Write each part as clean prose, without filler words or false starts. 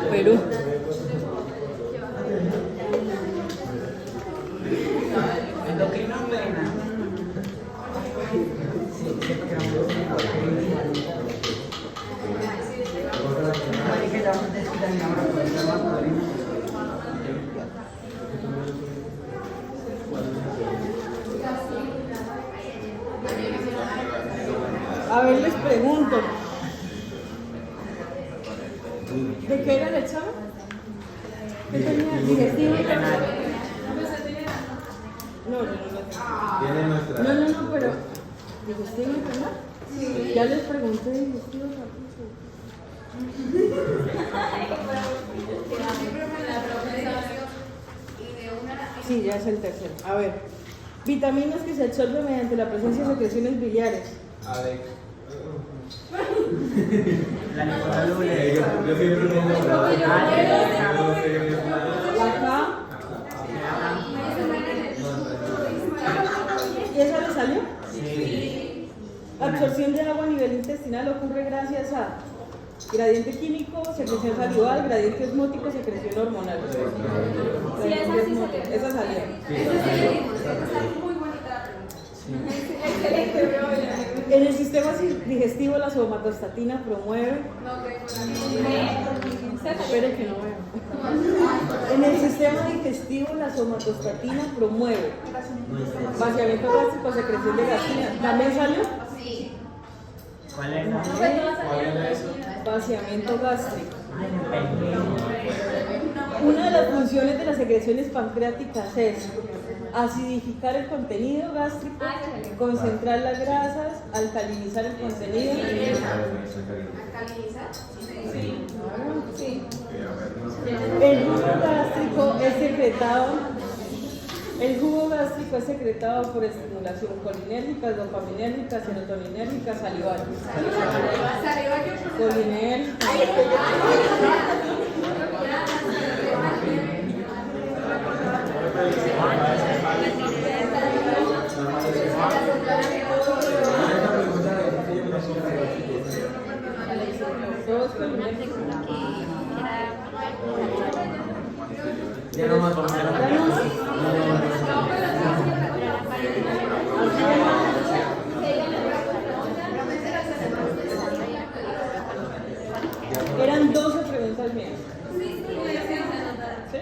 Perú. A ver, les pregunto. ¿De qué era el examen? ¿Qué tenía? ¿Digestivo? No, yo no lo tengo. No, pero ¿digestivo y verdad? Sí. Ya les pregunté digestivo. Sí, ya es el tercero. A ver, vitaminas que se absorben mediante la presencia de secreciones biliares. A ver. La nicotinamida. Yo siempre tengo Acá. ¿Y esa le salió? Sí. La absorción de agua a nivel intestinal ocurre gracias a gradiente químico, secreción salival, gradiente osmótico, secreción hormonal. Sí, esa sí salió. Esa salió. Esa está muy bonita la pregunta. Excelente. En el sistema digestivo la somatostatina promueve. Esperen que no veo. En el sistema digestivo la somatostatina promueve vaciamiento gástrico, secreción de gastrina. ¿También salió? Sí. ¿Cuál es? Vaciamiento gástrico. Ay, me pegué. Una de las funciones de las secreciones pancreáticas es acidificar el contenido gástrico, concentrar las grasas, alcalinizar el contenido. ¿Alcalinizar? Sí. El jugo gástrico es secretado. El jugo gástrico es secretado por estimulación colinérgica, dopaminérgica, serotoninérgica, salival. Colinérgica. Todos colinérgicos. Ya no me acuerdo. Eran 12 preguntas mías. ¿Sí?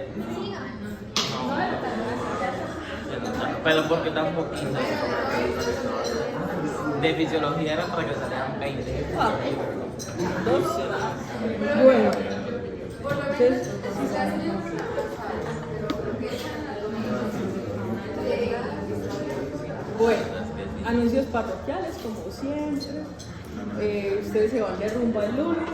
Pero porque tan poquito. De fisiología era para que salieran 20. Ah, 12. Bueno. Entonces, bueno, anuncios parroquiales como siempre. Ustedes se van de rumba el lunes.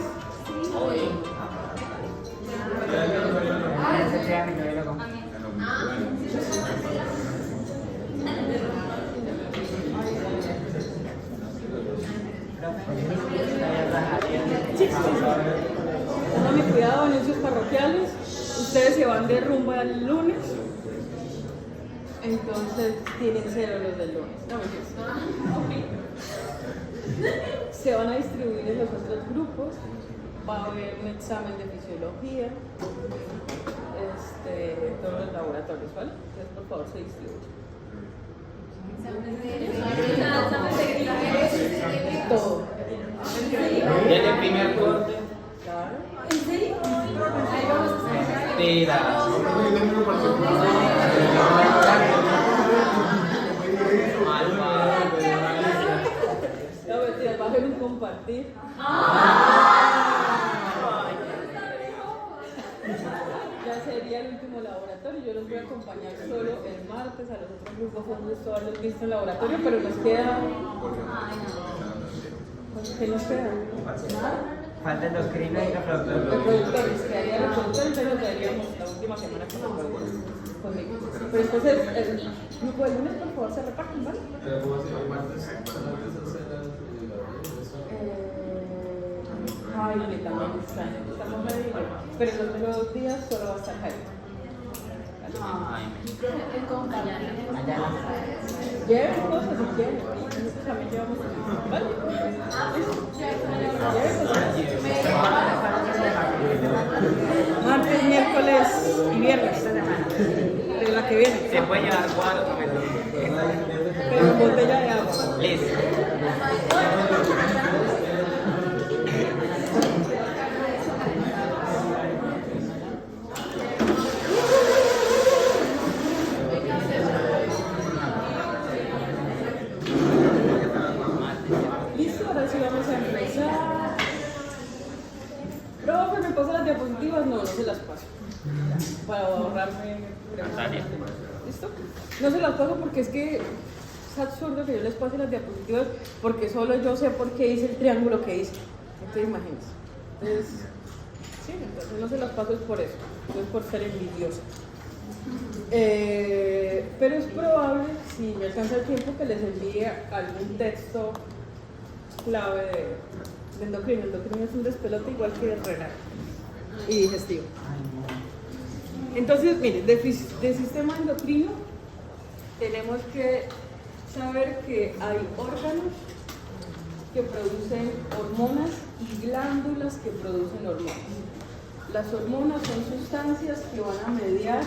Sí. Pónganme cuidado, anuncios parroquiales. Ustedes se van de rumba el lunes. Entonces tienen 0 los del lunes. No, se van a distribuir en los otros grupos. Va a haber un examen de fisiología. Todos los laboratorios, ¿vale? Entonces, por favor, se distribuyen. Todo. Desde el primer corte. Claro. Mentiras. No, mentira, va a haber un compartir. Ya sería el último laboratorio. Yo los voy a acompañar solo el martes. A los otros grupos fue un gusto haberlos visto en el laboratorio, pero nos queda. ¿Qué nos queda? Nada. Falta endocrino y reproductor. Reproductores, que haría reproductores, entonces lo daríamos la última semana con los conmigo. Pero entonces, el grupo de lunes, por favor, se reparten, ¿vale? Ay, que también extraño. Estamos ready. Pero los otros días solo va a estar Jaime. Ay, El compañero. Lleven cosas si quieren. Nosotros también llevamos cosas. ¿Vale? Martes, miércoles y viernes. De la que viene. se puede llevar cuatro, Pero botella de agua. listo. Listo, ahora sí vamos a empezar. Profe, ¿me pasa las diapositivas? No, no se las paso. Para ahorrarme Natalia. ¿Listo? No se las paso porque es que es absurdo que yo les pase las diapositivas porque solo yo sé por qué hice el triángulo que hice. Entonces imagínense. Entonces, sí, entonces no se las paso es por eso. No es por ser envidiosa. Pero es probable, si me alcanza el tiempo, que les envíe algún texto clave de endocrino. Endocrino es un despelote igual que renal y digestivo. Entonces, miren, de sistema endocrino tenemos que saber que hay órganos que producen hormonas y glándulas que producen hormonas. Las hormonas son sustancias que van a mediar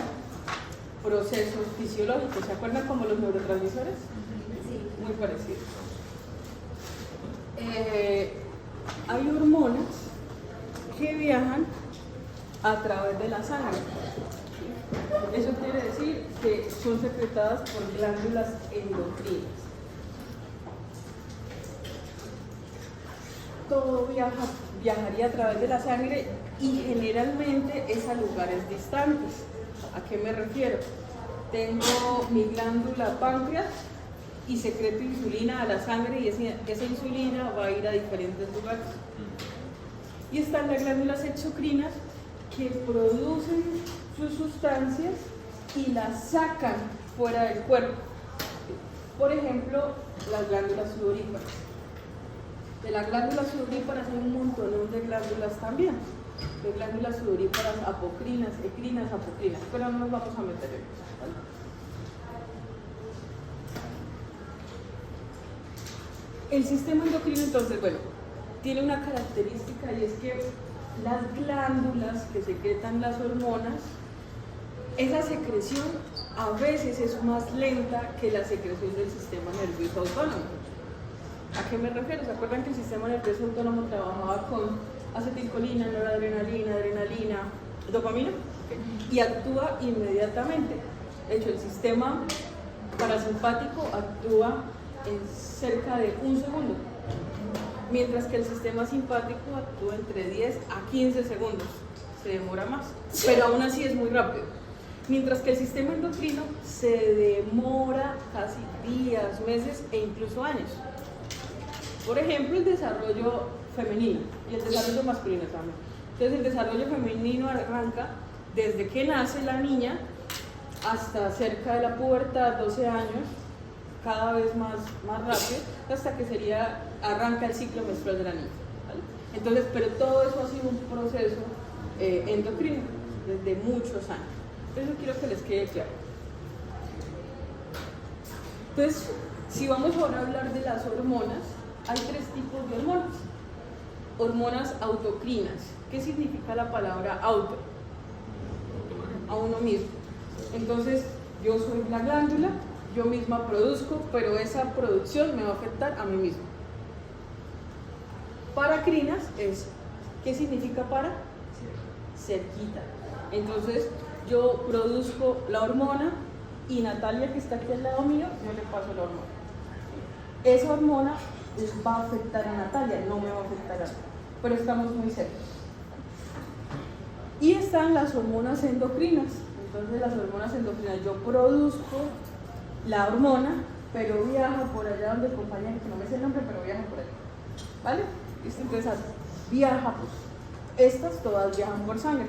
procesos fisiológicos. ¿Se acuerdan como los neurotransmisores? Muy parecidos. Hay hormonas que viajan a través de la sangre. Eso quiere decir que son secretadas por glándulas endocrinas. Todo viajaría a través de la sangre y generalmente es a lugares distantes. ¿A qué me refiero? Tengo mi glándula páncreas y secreto insulina a la sangre y esa insulina va a ir a diferentes lugares. Y están las glándulas exocrinas que producen sus sustancias y las sacan fuera del cuerpo. Por ejemplo, las glándulas sudoríparas. De las glándulas sudoríparas hay un montón de glándulas también. De glándulas sudoríparas apocrinas, ecrinas, apocrinas. Pero no nos vamos a meter en eso, ¿vale? El sistema endocrino, entonces, bueno, tiene una característica y es que las glándulas que secretan las hormonas, esa secreción a veces es más lenta que la secreción del sistema nervioso autónomo. ¿A qué me refiero? ¿Se acuerdan que el sistema nervioso autónomo trabajaba con acetilcolina, noradrenalina, adrenalina, dopamina? Okay. Y actúa inmediatamente. De hecho, el sistema parasimpático actúa en cerca de un segundo, mientras que el sistema simpático actúa entre 10 a 15 segundos. Se demora más, pero aún así es muy rápido. Mientras que el sistema endocrino se demora casi días, meses e incluso años. Por ejemplo, el desarrollo femenino y el desarrollo masculino también. Entonces, el desarrollo femenino arranca desde que nace la niña hasta cerca de la pubertad, 12 años, cada vez más rápido, hasta que arranca el ciclo menstrual de la niña, ¿vale? Entonces, pero todo eso ha sido un proceso endocrino desde muchos años. Eso quiero que les quede claro. Entonces, si vamos ahora a hablar de las hormonas, hay tres tipos de hormonas. Hormonas autocrinas. ¿Qué significa la palabra auto? A uno mismo. Entonces, yo soy la glándula, yo misma produzco, pero esa producción me va a afectar a mí mismo. Paracrinas es, ¿qué significa para? Cerquita. Entonces, yo produzco la hormona y Natalia, que está aquí al lado mío, yo le paso la hormona. Esa hormona les va a afectar a Natalia, no me va a afectar a mí, pero estamos muy cerca. Y están las hormonas endocrinas. Entonces, las hormonas endocrinas, yo produzco la hormona, pero viaja por allá donde el compañero, que no me sé el nombre, pero viaja por allá. ¿Vale? Listo, entonces viaja, estas todas viajan por sangre,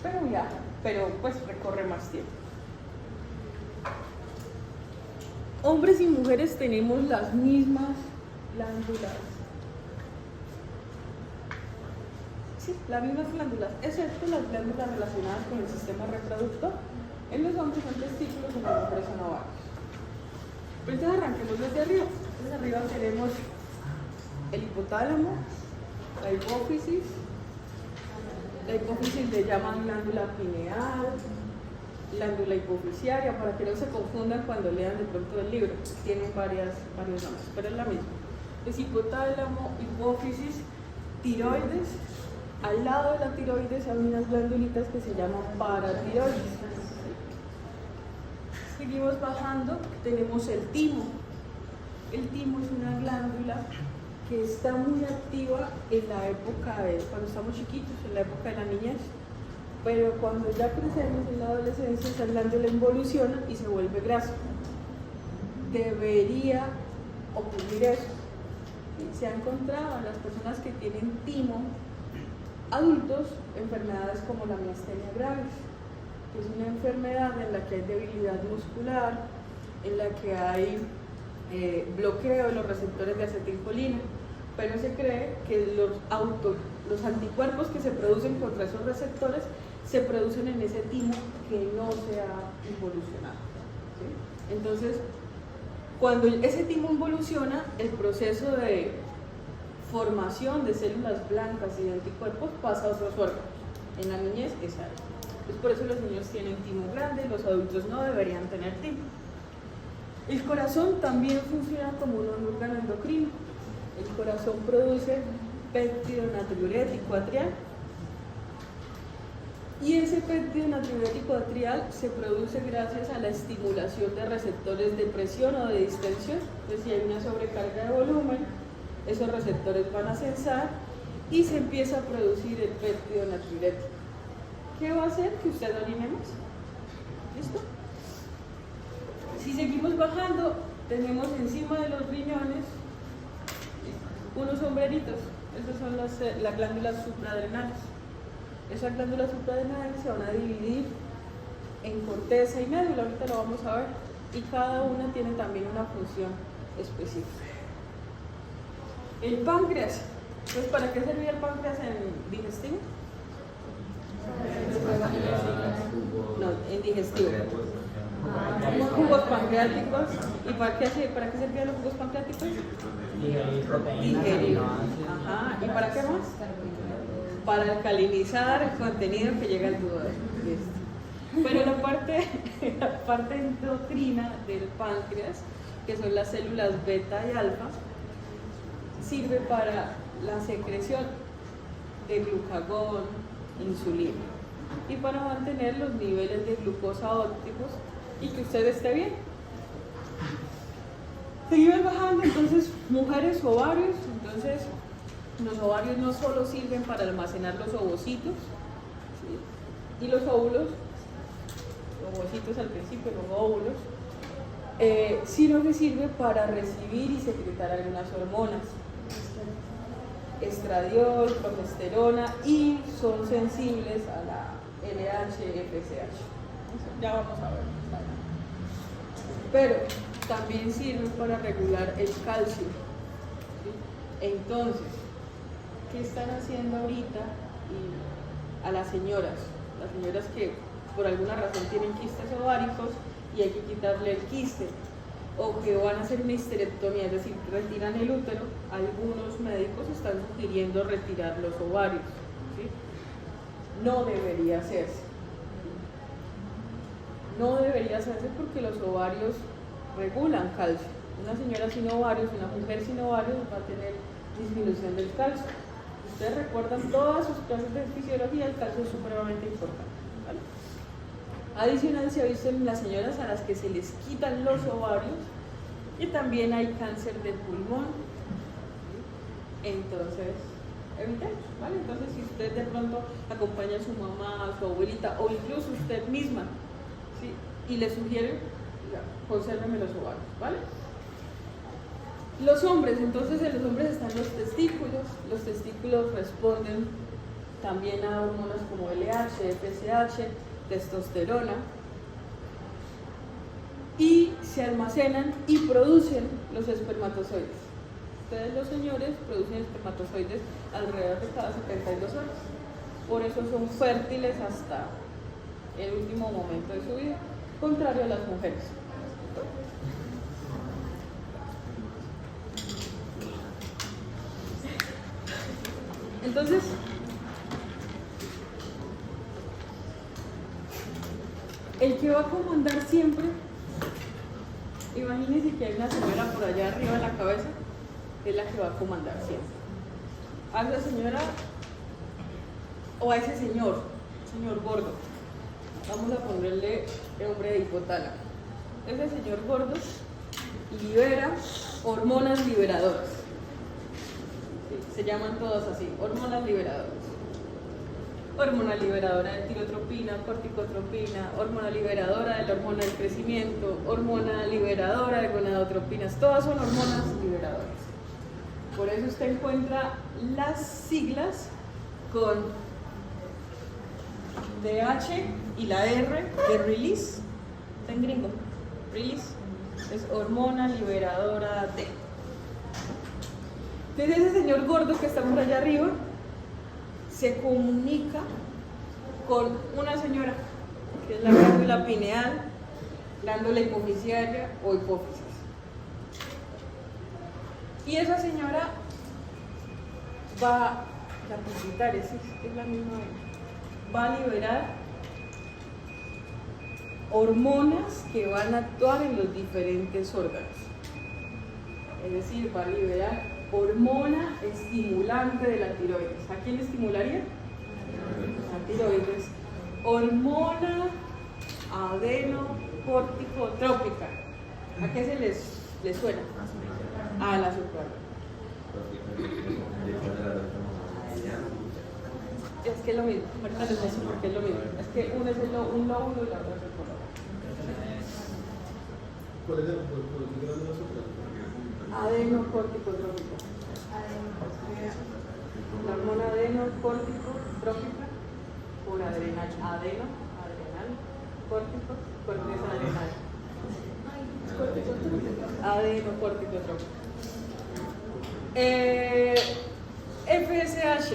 pero viaja, pero pues recorre más tiempo. Hombres y mujeres tenemos las mismas glándulas. Sí, las mismas glándulas, excepto las glándulas relacionadas con el sistema reproductor. En los hombres son testículos, en las mujeres son ovarios. Pero entonces arranquemos desde arriba. Entonces arriba tenemos el hipotálamo, la hipófisis le llaman glándula pineal, glándula hipofisiaria, para que no se confundan cuando lean de pronto el libro, tienen varios nombres, pero es la misma. Es hipotálamo, hipófisis, tiroides. Al lado de la tiroides hay unas glándulitas que se llaman paratiroides. Seguimos bajando, tenemos el timo. El timo es una glándula que está muy activa en la época de cuando estamos chiquitos, en la época de la niñez, pero cuando ya crecemos en la adolescencia, esa glándula involuciona y se vuelve grasa. Debería ocurrir eso. Se ha encontrado en las personas que tienen timo adultos enfermedades como la miastenia gravis, que es una enfermedad en la que hay debilidad muscular, en la que hay bloqueo de los receptores de acetilcolina, pero se cree que los anticuerpos que se producen contra esos receptores se producen en ese timo que no se ha involucionado, ¿sí? Entonces, cuando ese timo involuciona, el proceso de formación de células blancas y de anticuerpos pasa a otros órganos. En la niñez es ahí. Entonces, por eso los niños tienen timo grande, los adultos no deberían tener timo. El corazón también funciona como un órgano endocrino. El corazón produce péptido natriurético atrial. Y ese péptido natriurético atrial se produce gracias a la estimulación de receptores de presión o de distensión. Entonces, si hay una sobrecarga de volumen, esos receptores van a censar y se empieza a producir el péptido natriurético. ¿Qué va a hacer? Que usted orine más. ¿Listo? Si seguimos bajando, tenemos encima de los riñones unos sombreritos. Esas son las glándulas supraadrenales. Esas glándulas supraadrenales se van a dividir en corteza y médula, ahorita lo vamos a ver, y cada una tiene también una función específica. El páncreas. Entonces, ¿para qué servía el páncreas en digestivo? No, en digestivo. Jugos pancreáticos. ¿Y para qué servían los jugos pancreáticos? Digerir. Ajá. ¿Y para qué más? Para alcalinizar el contenido que llega al duodeno. Pero la parte endocrina del páncreas, que son las células beta y alfa, sirve para la secreción de glucagón, insulina, y para mantener los niveles de glucosa óptimos y que usted esté bien. Seguimos bajando, entonces, mujeres, ovarios. Entonces, los ovarios no solo sirven para almacenar los ovocitos, ¿sí? Y los óvulos, los ovocitos al principio, los óvulos, sino que sirve para recibir y secretar algunas hormonas, estradiol, progesterona, y son sensibles a la LH, FSH. Ya vamos a ver. Pero también sirve para regular el calcio. ¿Sí? Entonces, ¿qué están haciendo ahorita a las señoras? Las señoras que por alguna razón tienen quistes ováricos y hay que quitarle el quiste, o que van a hacer una histerectomía, es decir, retiran el útero. Algunos médicos están sugiriendo retirar los ovarios, ¿sí? No debería hacerse. No debería hacerse porque los ovarios regulan calcio. Una señora sin ovarios, una mujer sin ovarios va a tener disminución del calcio. Ustedes recuerdan todas sus clases de fisiología, el calcio es supremamente importante, ¿vale? Adicional, se ha visto en las señoras a las que se les quitan los ovarios y también hay cáncer del pulmón. Entonces, evitemos, ¿vale? Entonces, si usted de pronto acompaña a su mamá, a su abuelita o incluso usted misma, ¿sí? Y le sugiere, consérveme los ovarios, ¿vale? Los hombres, entonces en los hombres están los testículos responden también a hormonas como LH, FSH, testosterona, y se almacenan y producen los espermatozoides. Ustedes los señores producen espermatozoides alrededor de cada 72 horas, por eso son fértiles hasta el último momento de su vida, contrario a las mujeres. Entonces, el que va a comandar siempre, imagínense que hay una señora por allá arriba de la cabeza, es la que va a comandar siempre. A esa señora o a ese señor gordo, vamos a ponerle nombre de hipotálamo. Ese señor gordo libera hormonas liberadoras. Se llaman todas así, hormonas liberadoras. Hormona liberadora de tirotropina, corticotropina, hormona liberadora de la hormona del crecimiento, hormona liberadora de gonadotropinas, todas son hormonas liberadoras. Por eso usted encuentra las siglas con DH y la R de release, está en gringo, release, es hormona liberadora D. Entonces ese señor gordo que está por allá arriba se comunica con una señora que es la glándula pineal, glándula hipofisiaria o hipófisis. Y esa señora va, la pituitaria, sí, es la misma, va a liberar hormonas que van a actuar en los diferentes órganos. Es decir, va a liberar hormona estimulante de la tiroides. ¿A quién estimularía? La tiroides. Hormona adenocorticotrópica. ¿A qué se les suena? A la azúcar. Es que es lo mismo. Ahorita les decimos porque es lo mismo. Es que uno es un lóbulo y la otra es el color. ¿Cuál es el grado de azúcar? Adenocorticotrópica. La hormona adenocorticotrópica por adrenal. Adrenal, córtico, corteza adrenal. Adenocorticotrópica. FSH,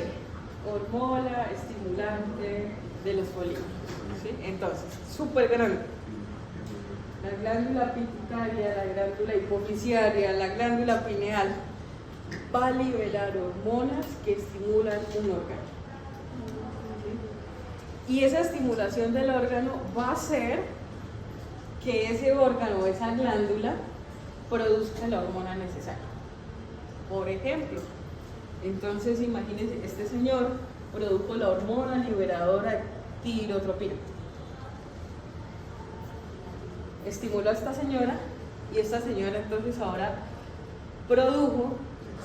hormona estimulante de los folículos. ¿Sí? Entonces, súper grande. La glándula pituitaria, la glándula hipofisiaria, la glándula pineal va a liberar hormonas que estimulan un órgano. ¿Sí? Y esa estimulación del órgano va a hacer que ese órgano, esa glándula, produzca la hormona necesaria. Por ejemplo, entonces imagínense, este señor produjo la hormona liberadora de tirotropina. Estimuló a esta señora y esta señora entonces ahora produjo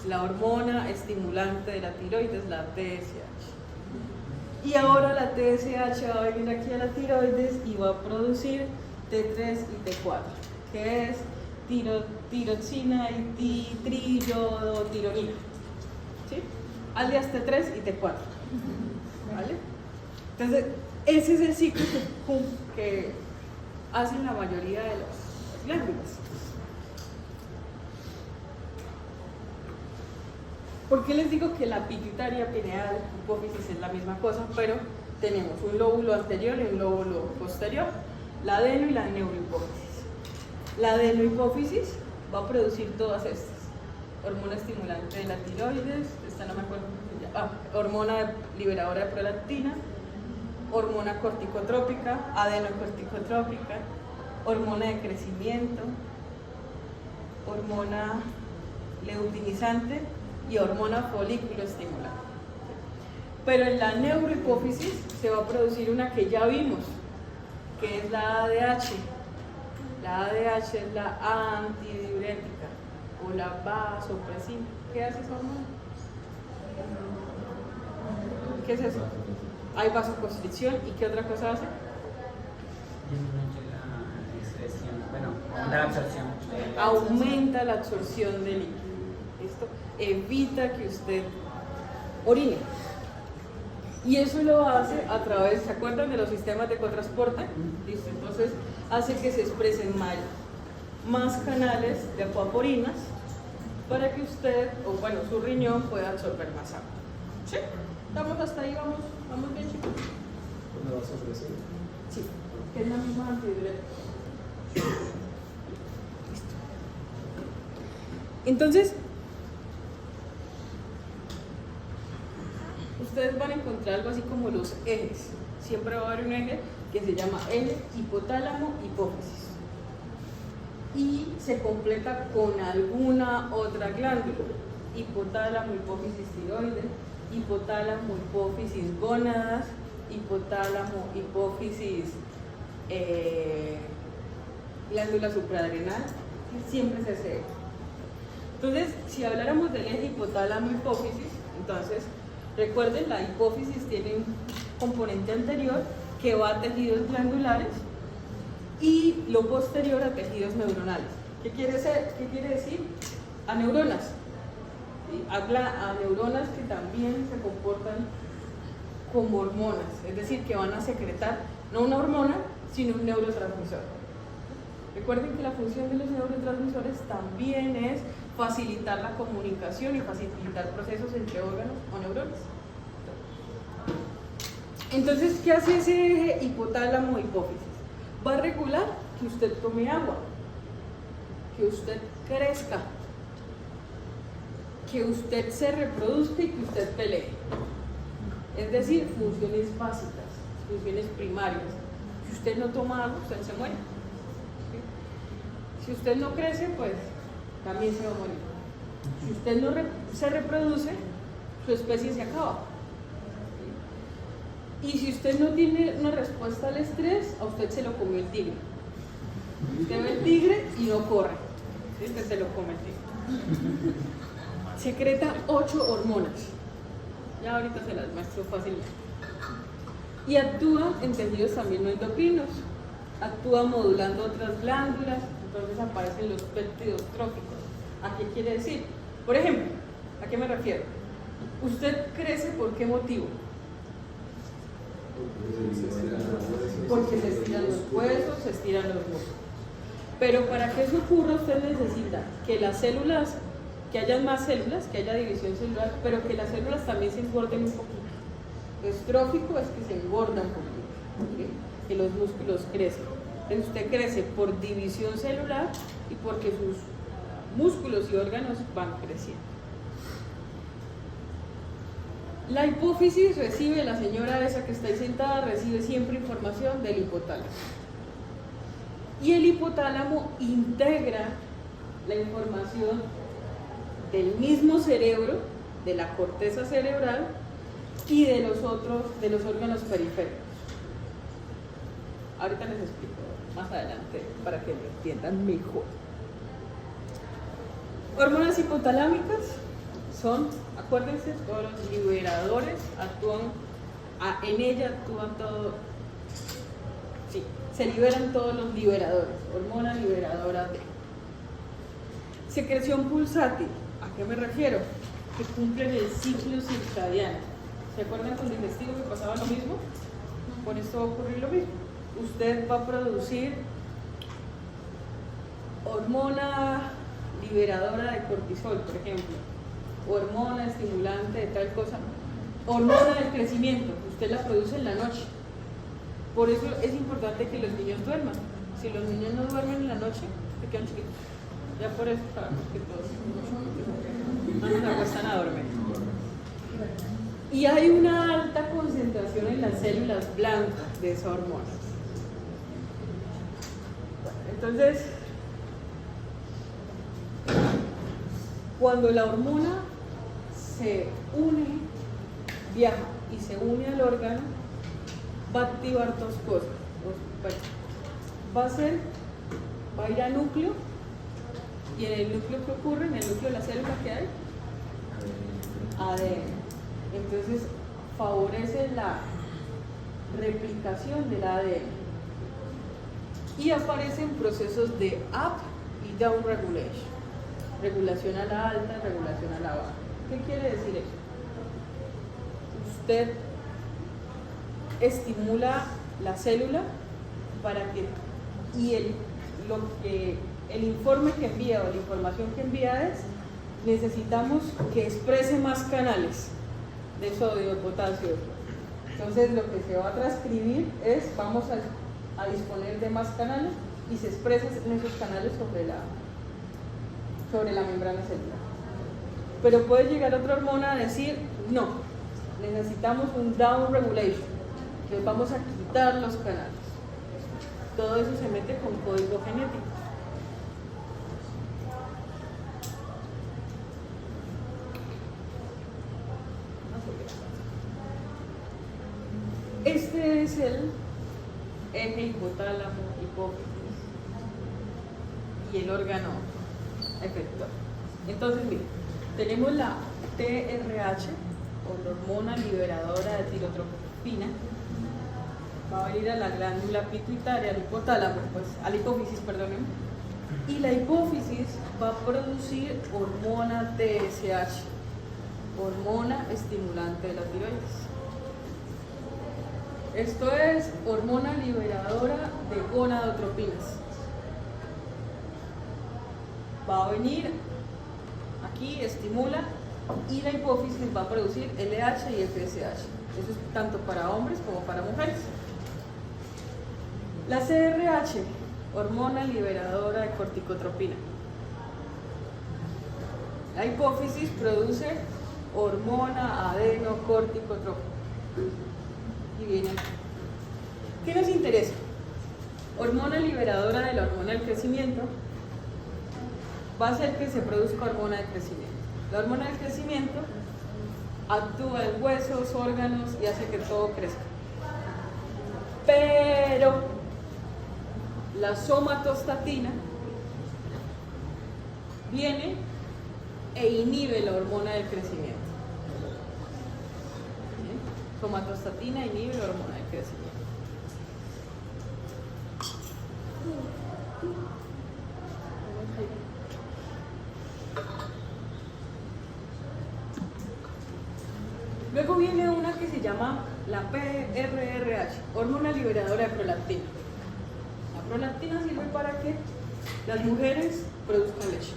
la hormona estimulante de la tiroides, la TSH. Y ahora la TSH va a venir aquí a la tiroides y va a producir T3 y T4, que es tiroxina y triiodotironina. ¿Sí? Alias T3 y T4. ¿Vale? Entonces, ese es el ciclo que hacen la mayoría de las glándulas. ¿Por qué les digo que la pituitaria, pineal, hipófisis es la misma cosa, pero tenemos un lóbulo anterior y un lóbulo posterior, la adeno y la neurohipófisis? La adenohipófisis va a producir todas estas: hormona estimulante de la tiroides, esta no me acuerdo cómo se llama, hormona liberadora de prolactina, hormona corticotrópica, adenocorticotrópica, hormona de crecimiento, hormona leutinizante y hormona folículo estimulante. Pero en la neurohipófisis se va a producir una que ya vimos, que es la ADH. La ADH es la antidiurética o la vasopresina. ¿Qué hace esa hormona? ¿Qué es eso? Hay vasoconstricción. ¿Y qué otra cosa hace? Disminuye la excreción, bueno, aumenta la absorción. Aumenta la absorción de líquido. evita que usted orine. Y eso lo hace a través, ¿se acuerdan de los sistemas de cotransporte? Listo, entonces hace que se expresen más canales de acuaporinas para que usted, o bueno, su riñón pueda absorber más agua. ¿Sí? ¿Estamos hasta ahí? ¿Vamos bien, chicos? ¿Una vasopresina? Sí, que es la misma antidiurética. Listo. Entonces, ustedes van a encontrar algo así como los ejes. Siempre va a haber un eje que se llama eje hipotálamo-hipófisis. Y se completa con alguna otra glándula. Hipotálamo, hipófisis tiroides, hipotálamo, hipófisis gónadas, hipotálamo, hipófisis glándula suprarrenal. Siempre se hace. Entonces, si habláramos del eje hipotálamo-hipófisis, entonces recuerden, la hipófisis tiene un componente anterior que va a tejidos glandulares y lo posterior a tejidos neuronales. ¿Qué quiere decir? A neuronas. ¿Sí? A neuronas que también se comportan como hormonas, es decir, que van a secretar no una hormona, sino un neurotransmisor. Recuerden que la función de los neurotransmisores también es facilitar la comunicación y facilitar procesos entre órganos o neuronas. Entonces, ¿qué hace ese eje hipotálamo-hipófisis? Va a regular que usted tome agua, que usted crezca, que usted se reproduzca y que usted pelee. Es decir, funciones básicas, funciones primarias. Si usted no toma agua, usted se muere. ¿Sí? Si usted no crece, pues también se va a morir. Si usted no se reproduce, su especie se acaba. ¿Sí? Y si usted no tiene una respuesta al estrés, a usted se lo comió el tigre. Usted ve el tigre y no corre. ¿Sí? Usted se lo come el tigre. Secreta 8 hormonas. Ya ahorita se las muestro fácilmente. Y actúa en tejidos también no endocrinos. Actúa modulando otras glándulas, entonces aparecen los péptidos tróficos. ¿A qué quiere decir? Por ejemplo, ¿a qué me refiero? ¿Usted crece por qué motivo? Porque se estiran los huesos, se estiran los músculos. Pero para que eso ocurra, usted necesita que las células, que haya más células, que haya división celular, pero que las células también se engorden un poquito. Estrófico es que se engorda un poquito, ¿sí? Que los músculos crecen. Entonces usted crece por división celular y porque sus músculos y órganos van creciendo. La hipófisis recibe, la señora esa que está ahí sentada, recibe siempre información del hipotálamo. Y el hipotálamo integra la información del mismo cerebro, de la corteza cerebral y de los órganos periféricos. Ahorita les explico más adelante para que lo entiendan mejor. Hormonas hipotalámicas son, acuérdense, todos los liberadores en ella actúan todos, sí, se liberan todos los liberadores, hormona liberadora de. Secreción pulsátil, ¿a qué me refiero? Que cumplen el ciclo circadiano. ¿Se acuerdan con el digestivo que pasaba lo mismo? Con esto va a ocurrir lo mismo. Usted va a producir hormona liberadora de cortisol, por ejemplo, hormona estimulante de tal cosa, hormona del crecimiento, usted la produce en la noche. Por eso es importante que los niños duerman. Si los niños no duermen en la noche, se quedan chiquitos. Ya por eso sabemos que todos no se acuestan a dormir. Y hay una alta concentración en las células blancas de esa hormona. Entonces, cuando la hormona se une, viaja y se une al órgano, va a activar dos cosas. Va a ir al núcleo, y en el núcleo, ¿qué ocurre? En el núcleo de la célula, ¿qué hay? ADN. Entonces, favorece la replicación del ADN. Y aparecen procesos de up y down regulation. regulación a la alta, regulación a la baja. ¿Qué quiere decir eso? Usted estimula la célula para que, el informe que envía o la información que envía es, necesitamos que exprese más canales de sodio, de potasio. Entonces lo que se va a transcribir es, vamos a disponer de más canales y se expresan en esos canales sobre la membrana celular. Pero puede llegar otra hormona a decir, no, necesitamos un down regulation, entonces vamos a quitar los canales. Todo eso se mete con código genético. Este es el eje hipotálamo, hipófisis y el órgano efector. Entonces, miren, tenemos la TRH, o la hormona liberadora de tirotropina. Va a venir a la glándula pituitaria, al hipotálamo, pues, a la hipófisis, perdónenme. Y la hipófisis va a producir hormona TSH, hormona estimulante de la tiroides. Esto es hormona liberadora de gonadotropinas. Va a venir aquí, estimula, y la hipófisis va a producir LH y FSH. Eso es tanto para hombres como para mujeres. La CRH, hormona liberadora de corticotropina. La hipófisis produce hormona adenocorticotrópica. Y viene aquí. ¿Qué nos interesa? Hormona liberadora de la hormona del crecimiento va a hacer que se produzca hormona de crecimiento. La hormona del crecimiento actúa en huesos, órganos y hace que todo crezca. Pero la somatostatina viene e inhibe la hormona del crecimiento. Somatostatina inhibe la hormona del crecimiento. Luego viene una que se llama la PRRH, hormona liberadora de prolactina. La prolactina sirve para que las mujeres produzcan leche,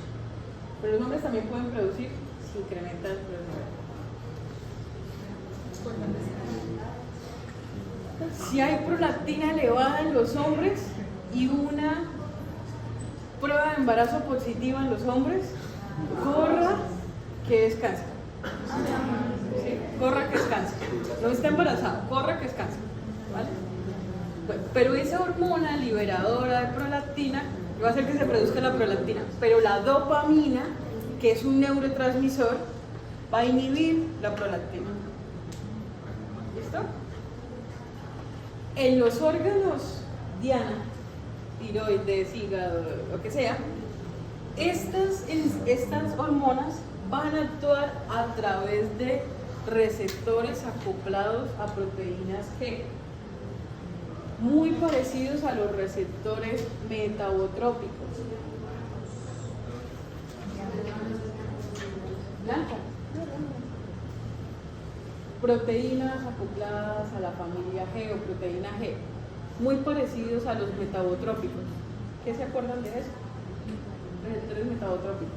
pero los hombres también pueden producir si incrementa el prolactina. Si hay prolactina elevada en los hombres y una prueba de embarazo positiva en los hombres, corra que es cáncer. Sí, corra que es cáncer. No está embarazado, corra que es cáncer. ¿Vale? Bueno, pero esa hormona liberadora de prolactina va a hacer que se produzca la prolactina, pero la dopamina, que es un neurotransmisor, va a inhibir la prolactina. ¿Listo? En los órganos diana, tiroides, hígado, lo que sea, estas hormonas van a actuar a través de receptores acoplados a proteínas G, muy parecidos a los receptores metabotrópicos. Blanca. Proteínas acopladas a la familia G o proteína G, muy parecidos a los metabotrópicos. ¿Qué se acuerdan de eso? Receptores metabotrópicos.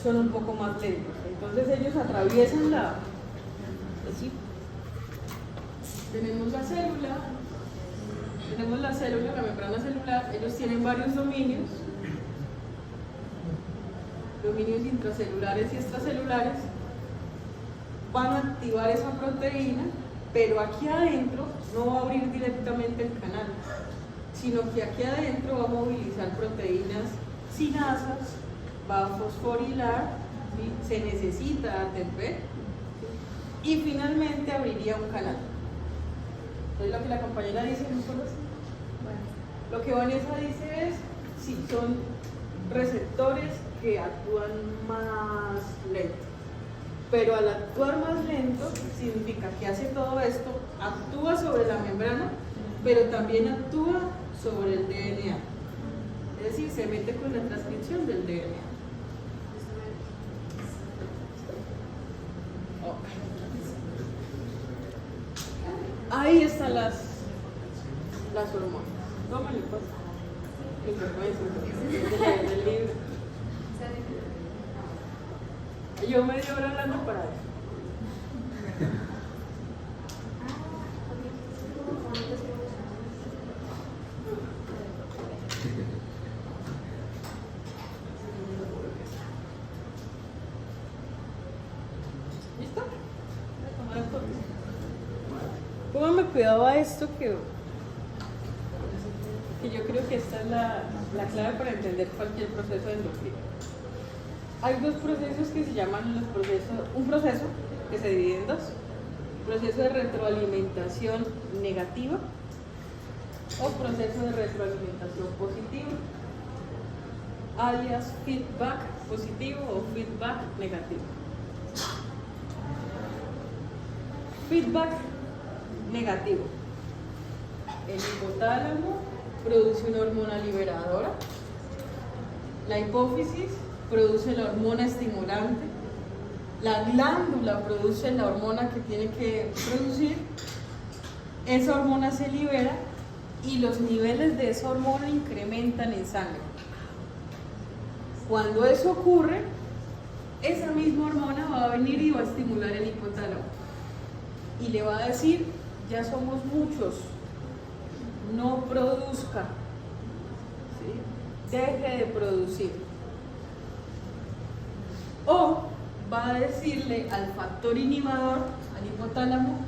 Son un poco más lentos. Entonces ellos atraviesan así. Tenemos la célula, la membrana celular. Ellos tienen varios dominios intracelulares y extracelulares. Van a activar esa proteína, pero aquí adentro no va a abrir directamente el canal, sino que aquí adentro va a movilizar proteínas sinasas, va a fosforilar, ¿sí? Se necesita ATP y finalmente abriría un canal. Entonces lo que la compañera dice, ¿no solo así? Bueno, lo que Vanessa dice es, sí, son receptores que actúan más lento. Pero al actuar más lento, significa que hace todo esto, actúa sobre la membrana, pero también actúa sobre el DNA. decir, se mete con la transcripción del DNA. Ahí están las hormonas. Tómale pues. El libro. Yo media hora hablando para eso. ¿Listo? Póngame cuidado a esto que yo creo que esta es la clave para entender cualquier proceso endocrino. Hay dos procesos que se llaman un proceso que se divide en dos: proceso de retroalimentación negativa o proceso de retroalimentación positiva, alias feedback positivo o feedback negativo. Feedback negativo: el hipotálamo produce una hormona liberadora, la hipófisis produce la hormona estimulante, la glándula produce la hormona que tiene que producir, esa hormona se libera y los niveles de esa hormona incrementan en sangre. Cuando eso ocurre, esa misma hormona va a venir y va a estimular el hipotálamo y le va a decir: ya somos muchos, no produzca, ¿sí? Deje de producir. O va a decirle al factor inhibidor, al hipotálamo: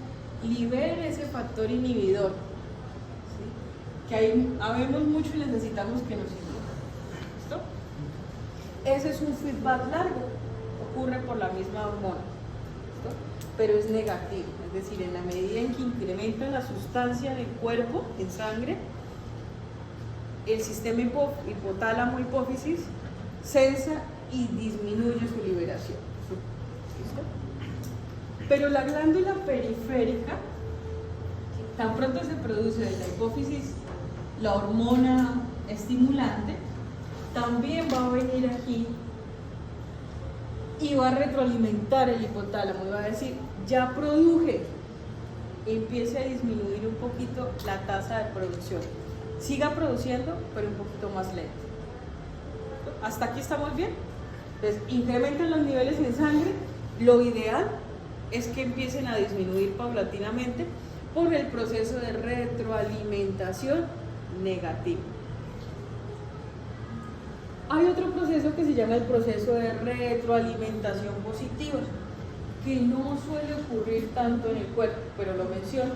libere ese factor inhibidor, ¿sí? Que habemos mucho y necesitamos que nos inhiba. ¿Listo? Ese es un feedback largo, ocurre por la misma hormona. ¿Listo? Pero es negativo, es decir, en la medida en que incrementa la sustancia del cuerpo, en sangre, el sistema hipotálamo-hipófisis sensa y disminuye su liberación. ¿Listo? Pero la glándula periférica, tan pronto se produce de la hipófisis la hormona estimulante, también va a venir aquí y va a retroalimentar el hipotálamo y va a decir: ya produje, empiece a disminuir un poquito la tasa de producción, siga produciendo pero un poquito más lento. ¿Hasta aquí estamos bien? Entonces incrementan los niveles en sangre. Lo ideal es que empiecen a disminuir paulatinamente por el proceso de retroalimentación negativa. Hay otro proceso que se llama el proceso de retroalimentación positiva, que no suele ocurrir tanto en el cuerpo, pero lo menciono.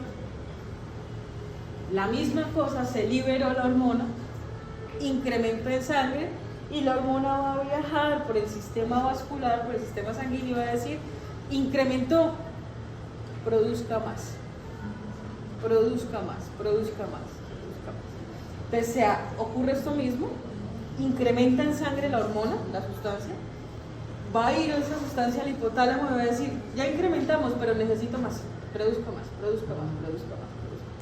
La misma cosa, se liberó la hormona, incrementó en sangre y la hormona va a viajar por el sistema vascular, por el sistema sanguíneo y va a decir: incrementó, produzca más, produzca más, produzca más, produzca más. Entonces ocurre esto mismo, incrementa en sangre la hormona, la sustancia, va a ir a esa sustancia al hipotálamo y va a decir: ya incrementamos, pero necesito más, produzca más, produzca más, produzca más, produzca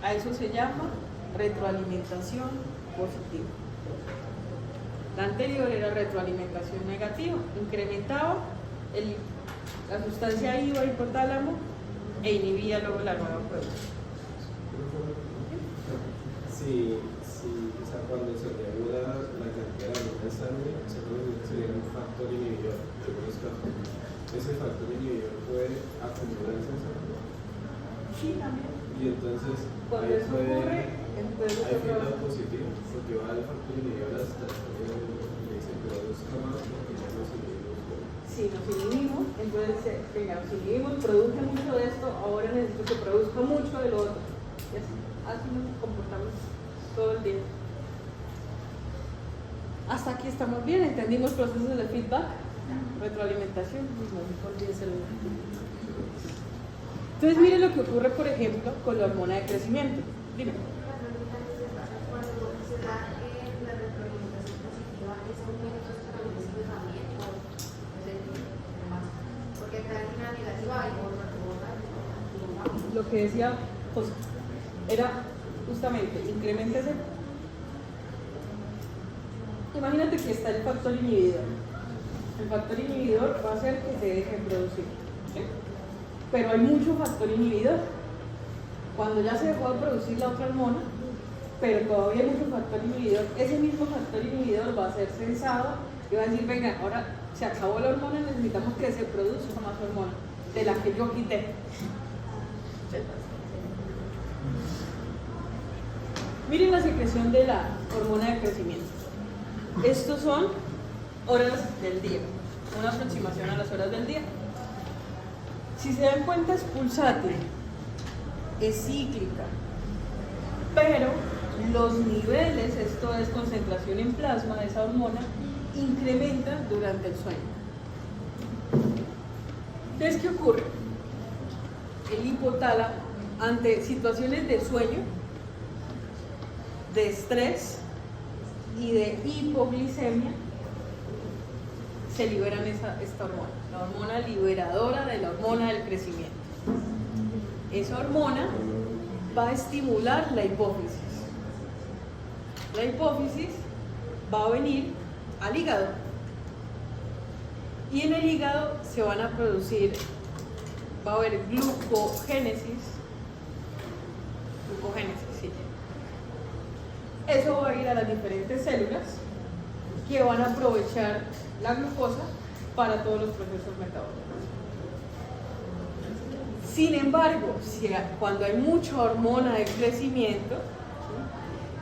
más. A eso se llama retroalimentación positiva. La anterior era retroalimentación negativa, incrementaba, la sustancia iba al hipotálamo e inhibía luego la nueva producción. Sí, o sea, cuando se regula la cantidad de hormona en sangre, se le da un factor inhibidor. Ese factor inhibidor puede acumularse en sangre. Sí, también. Y entonces, Cuando eso ocurre, entonces hay feedback positivo, porque va el factor inhibidor hasta le dice: produzca más, porque ya nos inhibimos. Si nos inhibimos, entonces venga, nos inhibimos, produce mucho de esto, ahora necesito que produzca mucho de lo otro. Y así nos comportamos todo el día. Hasta aquí estamos bien, entendimos procesos de feedback, retroalimentación, no olvídense. Entonces miren lo que ocurre, por ejemplo, con la hormona de crecimiento. Dime. Cuando se da la retroalimentación positiva, ¿ese aumento es progresivo también o es el más? Porque acá hay una negativa y otra. Lo que decía José era justamente: incrementa imagínate que está el factor inhibidor. El factor inhibidor va a hacer que se deje producir, ¿sí? Pero hay mucho factor inhibidor. Cuando ya se dejó de producir la otra hormona, pero todavía hay mucho factor inhibidor, ese mismo factor inhibidor va a ser censado y va a decir, venga, ahora se acabó la hormona, necesitamos que se produzca más hormona de la que yo quité. Miren la secreción de la hormona de crecimiento. Estos son horas del día, una aproximación a las horas del día. Si se dan cuenta, es pulsátil, es cíclica, pero los niveles, esto es concentración en plasma de esa hormona, incrementan durante el sueño. Entonces, ¿qué ocurre? El hipotálamo, ante situaciones de sueño, de estrés y de hipoglicemia, se liberan esta hormona, la hormona liberadora de la hormona del crecimiento. Esa hormona va a estimular la hipófisis. La hipófisis va a venir al hígado. Y en el hígado se van a producir, va a haber glucogénesis, sí. Eso va a ir a las diferentes células que van a aprovechar la glucosa para todos los procesos metabólicos. Sin embargo, cuando hay mucha hormona de crecimiento,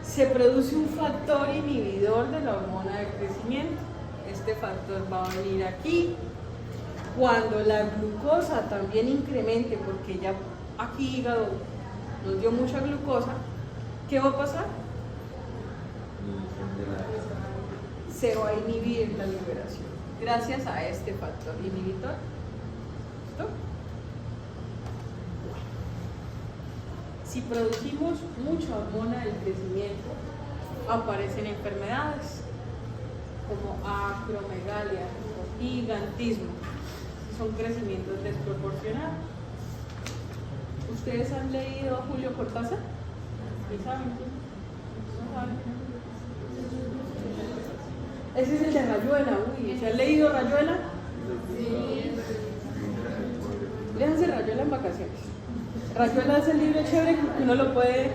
se produce un factor inhibidor de la hormona de crecimiento. Este factor va a venir aquí. Cuando la glucosa también incremente, porque ya aquí hígado nos dio mucha glucosa, ¿qué va a pasar? Se va a inhibir la liberación gracias a este factor inhibitor. ¿Listo? Si producimos mucha hormona del crecimiento, aparecen enfermedades como acromegalia o gigantismo. Son crecimientos desproporcionados. ¿Ustedes han leído a Julio Cortázar? ¿Sí saben? ¿No saben? Ese es el de Rayuela. Uy, ¿se han leído Rayuela? Sí. Léanse Rayuela en vacaciones. Rayuela es el libro chévere que uno lo puede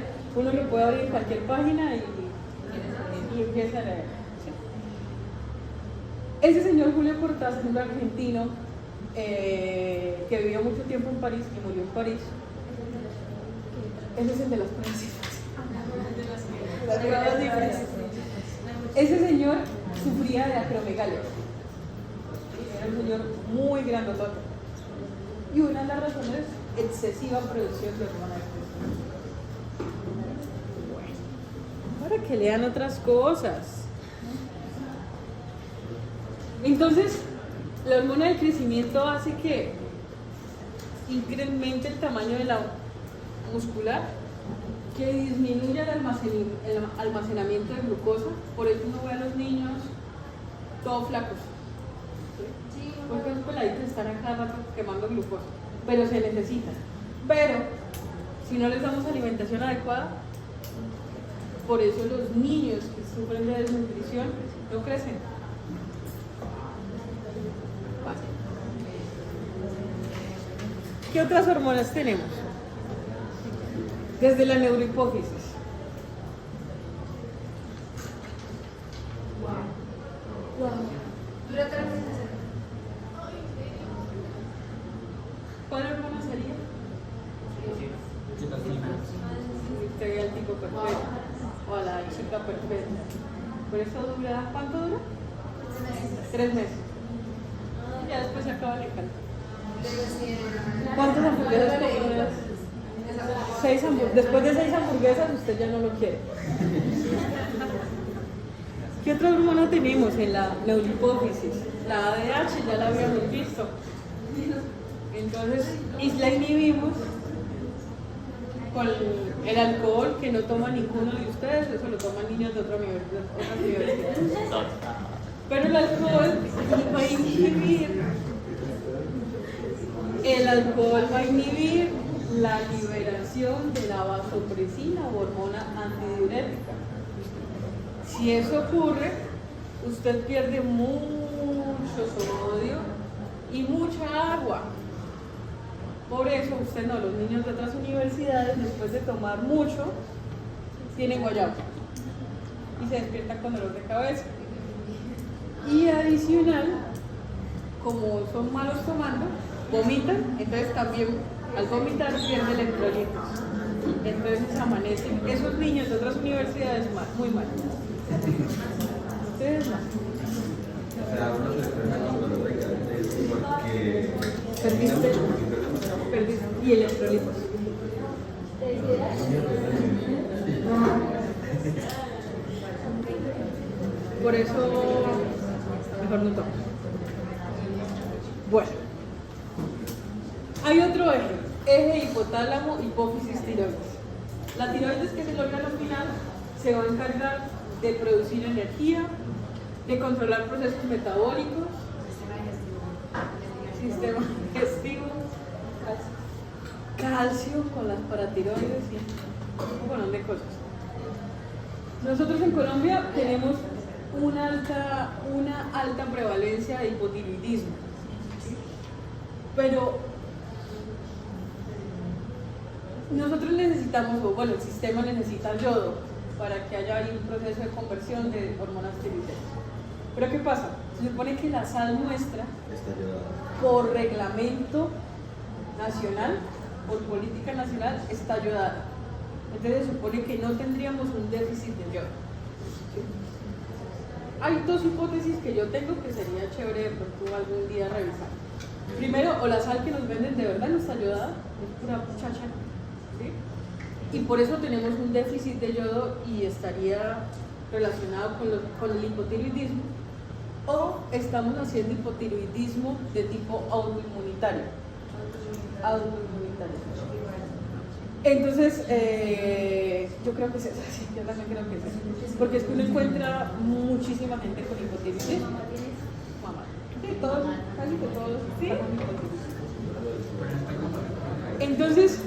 abrir en cualquier página y empieza a leer. ¿Sí? Ese señor Julio Cortázar es un argentino que vivió mucho tiempo en París y murió en París. Ese es el de las princesas. Ese señor sufría de acromegalia. Era un señor muy grandotote. Y una de las razones es excesiva producción de hormona de crecimiento. Bueno, para que lean otras cosas. Entonces, la hormona del crecimiento hace que incremente el tamaño de la muscular, que disminuya el almacenamiento de glucosa. Por eso uno ve a los niños todos flacos, ¿sí? Porque los peladitos están a cada rato quemando glucosa, pero se necesitan. Pero si no les damos alimentación adecuada, por eso los niños que sufren de desnutrición no crecen. ¿Qué otras hormonas tenemos? Desde la neurohipófisis. Dura 3 meses. ¿Cuál hormona sería? Sería el tipo perfecto o la chica perfecta. Por eso dura, ¿cuánto dura? 3 meses. Ya después se acaba el encanto. ¿Cuántas hamburguesas comes? 6 hamburguesas. Después de 6 hamburguesas usted ya no lo quiere. ¿Qué otra hormona tenemos en la neurohipófisis? La ADH ya la habíamos visto. Entonces, y la inhibimos con el alcohol que no toma ninguno de ustedes, eso lo toman niños de otras universidades. Pero el alcohol va a inhibir. El alcohol va a inhibir la liberación de la vasopresina o hormona antidiurética. Si eso ocurre, usted pierde mucho sodio y mucha agua. Por eso usted no, los niños de otras universidades después de tomar mucho tienen guayabo y se despiertan con dolor de cabeza. Y adicional, como son malos tomando, vomitan, entonces también al vomitar pierde electrolitos. Entonces amanecen esos niños de otras universidades muy mal. Ustedes no. O sea, uno se enferma con dolor de cabeza porque Perdiste y electrolitos. Por eso mejor no tomo. Bueno, hay otro eje hipotálamo, hipófisis, tiroides. La tiroides, que es el órgano final, se va a encargar de producir energía, de controlar procesos metabólicos, sistema digestivo, calcio con las paratiroides y un montón de cosas. Nosotros en Colombia tenemos una alta prevalencia de hipotiroidismo, ¿sí? Pero nosotros necesitamos, o bueno, el sistema necesita yodo para que haya ahí un proceso de conversión de hormonas tiroideas. Pero ¿qué pasa? Se supone que la sal nuestra, por reglamento nacional, por política nacional, está yodada. Entonces se supone que no tendríamos un déficit de yodo. ¿Sí? Hay dos hipótesis que yo tengo que sería chévere de pronto algún día revisar. Primero, o la sal que nos venden de verdad no está yodada, es pura muchacha, ¿sí? Y por eso tenemos un déficit de yodo y estaría relacionado con el hipotiroidismo, o estamos haciendo hipotiroidismo de tipo autoinmunitario. Entonces, yo creo que es eso, sí, yo también creo que es eso, porque es que uno encuentra muchísima gente con hipotiroidismo. Mamá, sí, todos, casi que todos, sí. Entonces,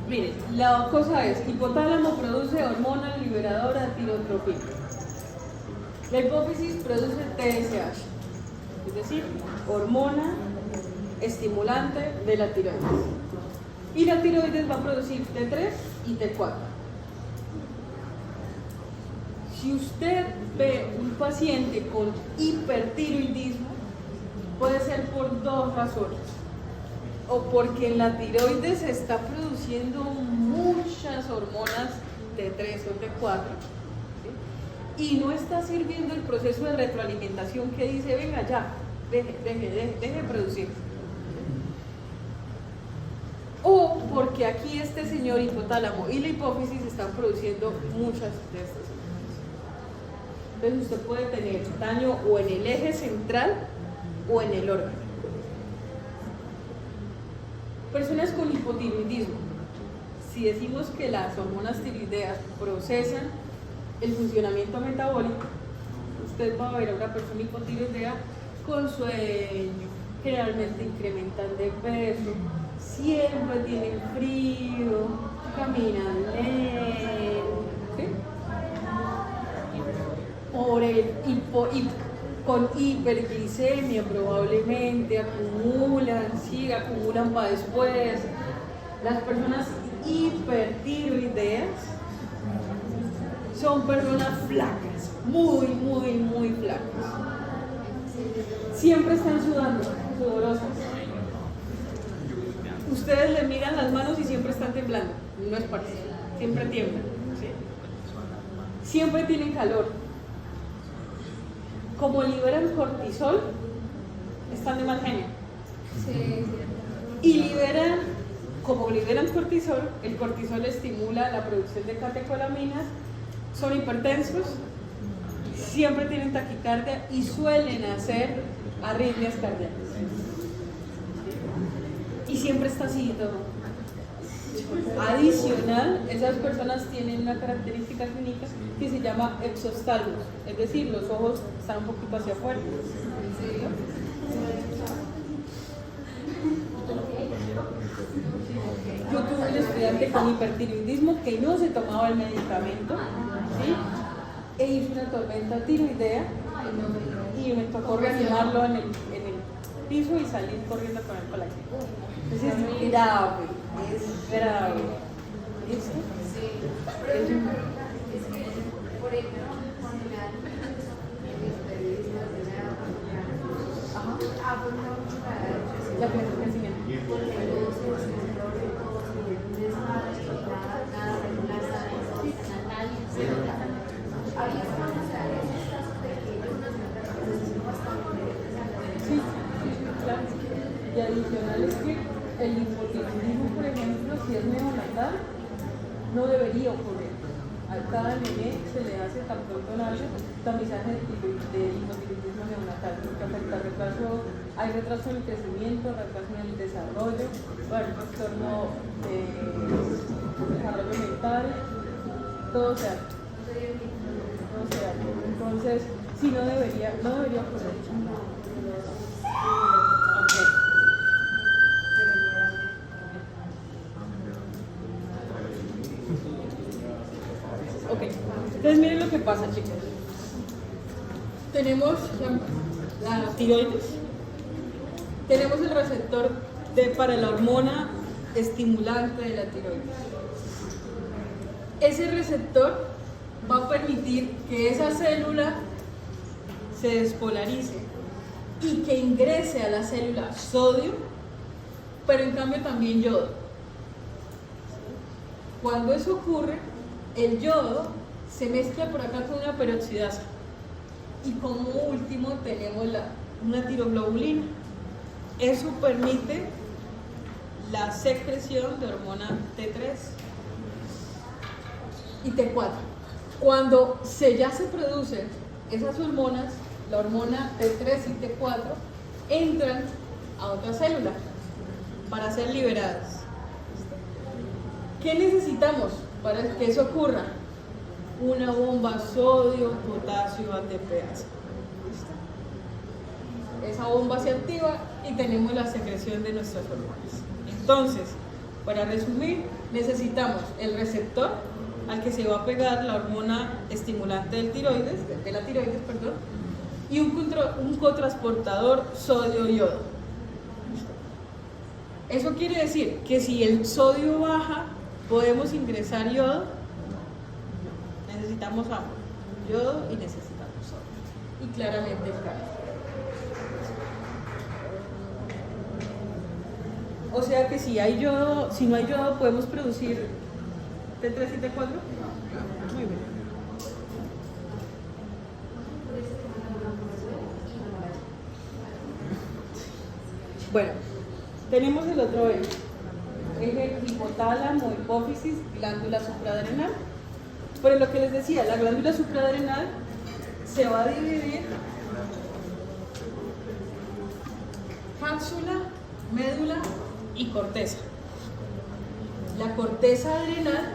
miren, la cosa es, hipotálamo produce hormona liberadora de tirotropina. La hipófisis produce TSH, es decir, hormona estimulante de la tiroides. Y la tiroides va a producir T3 y T4. Si usted ve un paciente con hipertiroidismo, puede ser por dos razones. O porque en la tiroides se está produciendo muchas hormonas T3 o T4, ¿sí? Y no está sirviendo el proceso de retroalimentación que dice, venga ya, deje de producir. O porque aquí este señor hipotálamo y la hipófisis están produciendo muchas de estas hormonas. Entonces usted puede tener daño o en el eje central o en el órgano. Personas con hipotiroidismo, si decimos que las hormonas tiroideas procesan el funcionamiento metabólico, usted va a ver a una persona hipotiroidea con sueño, generalmente incrementan de peso, siempre tienen frío, caminan lento, ¿sí? Con hiperglicemia probablemente acumulan para después. Las personas hipertiroideas son personas flacas, muy flacas. Siempre están sudando, sudorosas. Ustedes le miran las manos y siempre están temblando, no es parecido, siempre tiemblan, ¿sí? Siempre tienen calor. Como liberan cortisol, están de mal genio. Sí. Y como liberan cortisol, el cortisol estimula la producción de catecolaminas, son hipertensos, siempre tienen taquicardia y suelen hacer arritmias cardíacas. Y siempre está así todo. Adicional, esas personas tienen una característica clínica que se llama exostalmos, es decir, los ojos están un poquito hacia afuera. Yo tuve un estudiante con hipertiroidismo que no se tomaba el medicamento, ¿sí? E hizo una tormenta tiroidea y me tocó reanimarlo en el piso y salir corriendo con él para la clínica. Entonces es grave, es grave. ¿Listo? Sí, pero es que, por ejemplo, cuando me dan mis periodistas de la La crecimiento. porque todos se desarrollan, todos se desmadre, nada regular, había estado, o sea, esos casos de que unas no están con Sí, claro. Y adicional es que el hipotiroidismo, por ejemplo, si es neonatal, no debería ocurrir. A cada nené se le hace tan pronto nace tamizaje de hipotiroidismo neonatal, porque afecta hay retraso en el crecimiento, retraso en el desarrollo, trastorno de desarrollo mental, todo se hace. Entonces, sí, no debería ocurrir. Ok, entonces miren lo que pasa, chicos. Tenemos la tiroides, tenemos el receptor para la hormona estimulante de la tiroides. Ese receptor va a permitir que esa célula se despolarice y que ingrese a la célula sodio, pero en cambio también yodo. Cuando eso ocurre, el yodo se mezcla por acá con una peroxidasa y como último tenemos una tiroglobulina. Eso permite la secreción de hormona T3 y T4. Cuando ya se producen esas hormonas, la hormona T3 y T4 entran a otra célula para ser liberadas. ¿Qué necesitamos para que eso ocurra? Una bomba sodio-potasio ATPase. Esa bomba se activa y tenemos la secreción de nuestras hormonas. Entonces, para resumir, necesitamos el receptor al que se va a pegar la hormona estimulante de la tiroides, y un cotransportador sodio-yodo. Eso quiere decir que si el sodio baja, podemos ingresar yodo. Necesitamos agua, yodo y necesitamos sodio. Y claramente el calcio. O sea que si no hay yodo, podemos producir T3 y T4. Muy bien. Bueno, tenemos el otro eje. Eje hipotálamo, hipófisis, glándula suprarrenal. Pero lo que les decía, la glándula suprarrenal se va a dividir cápsula, médula y corteza. La corteza adrenal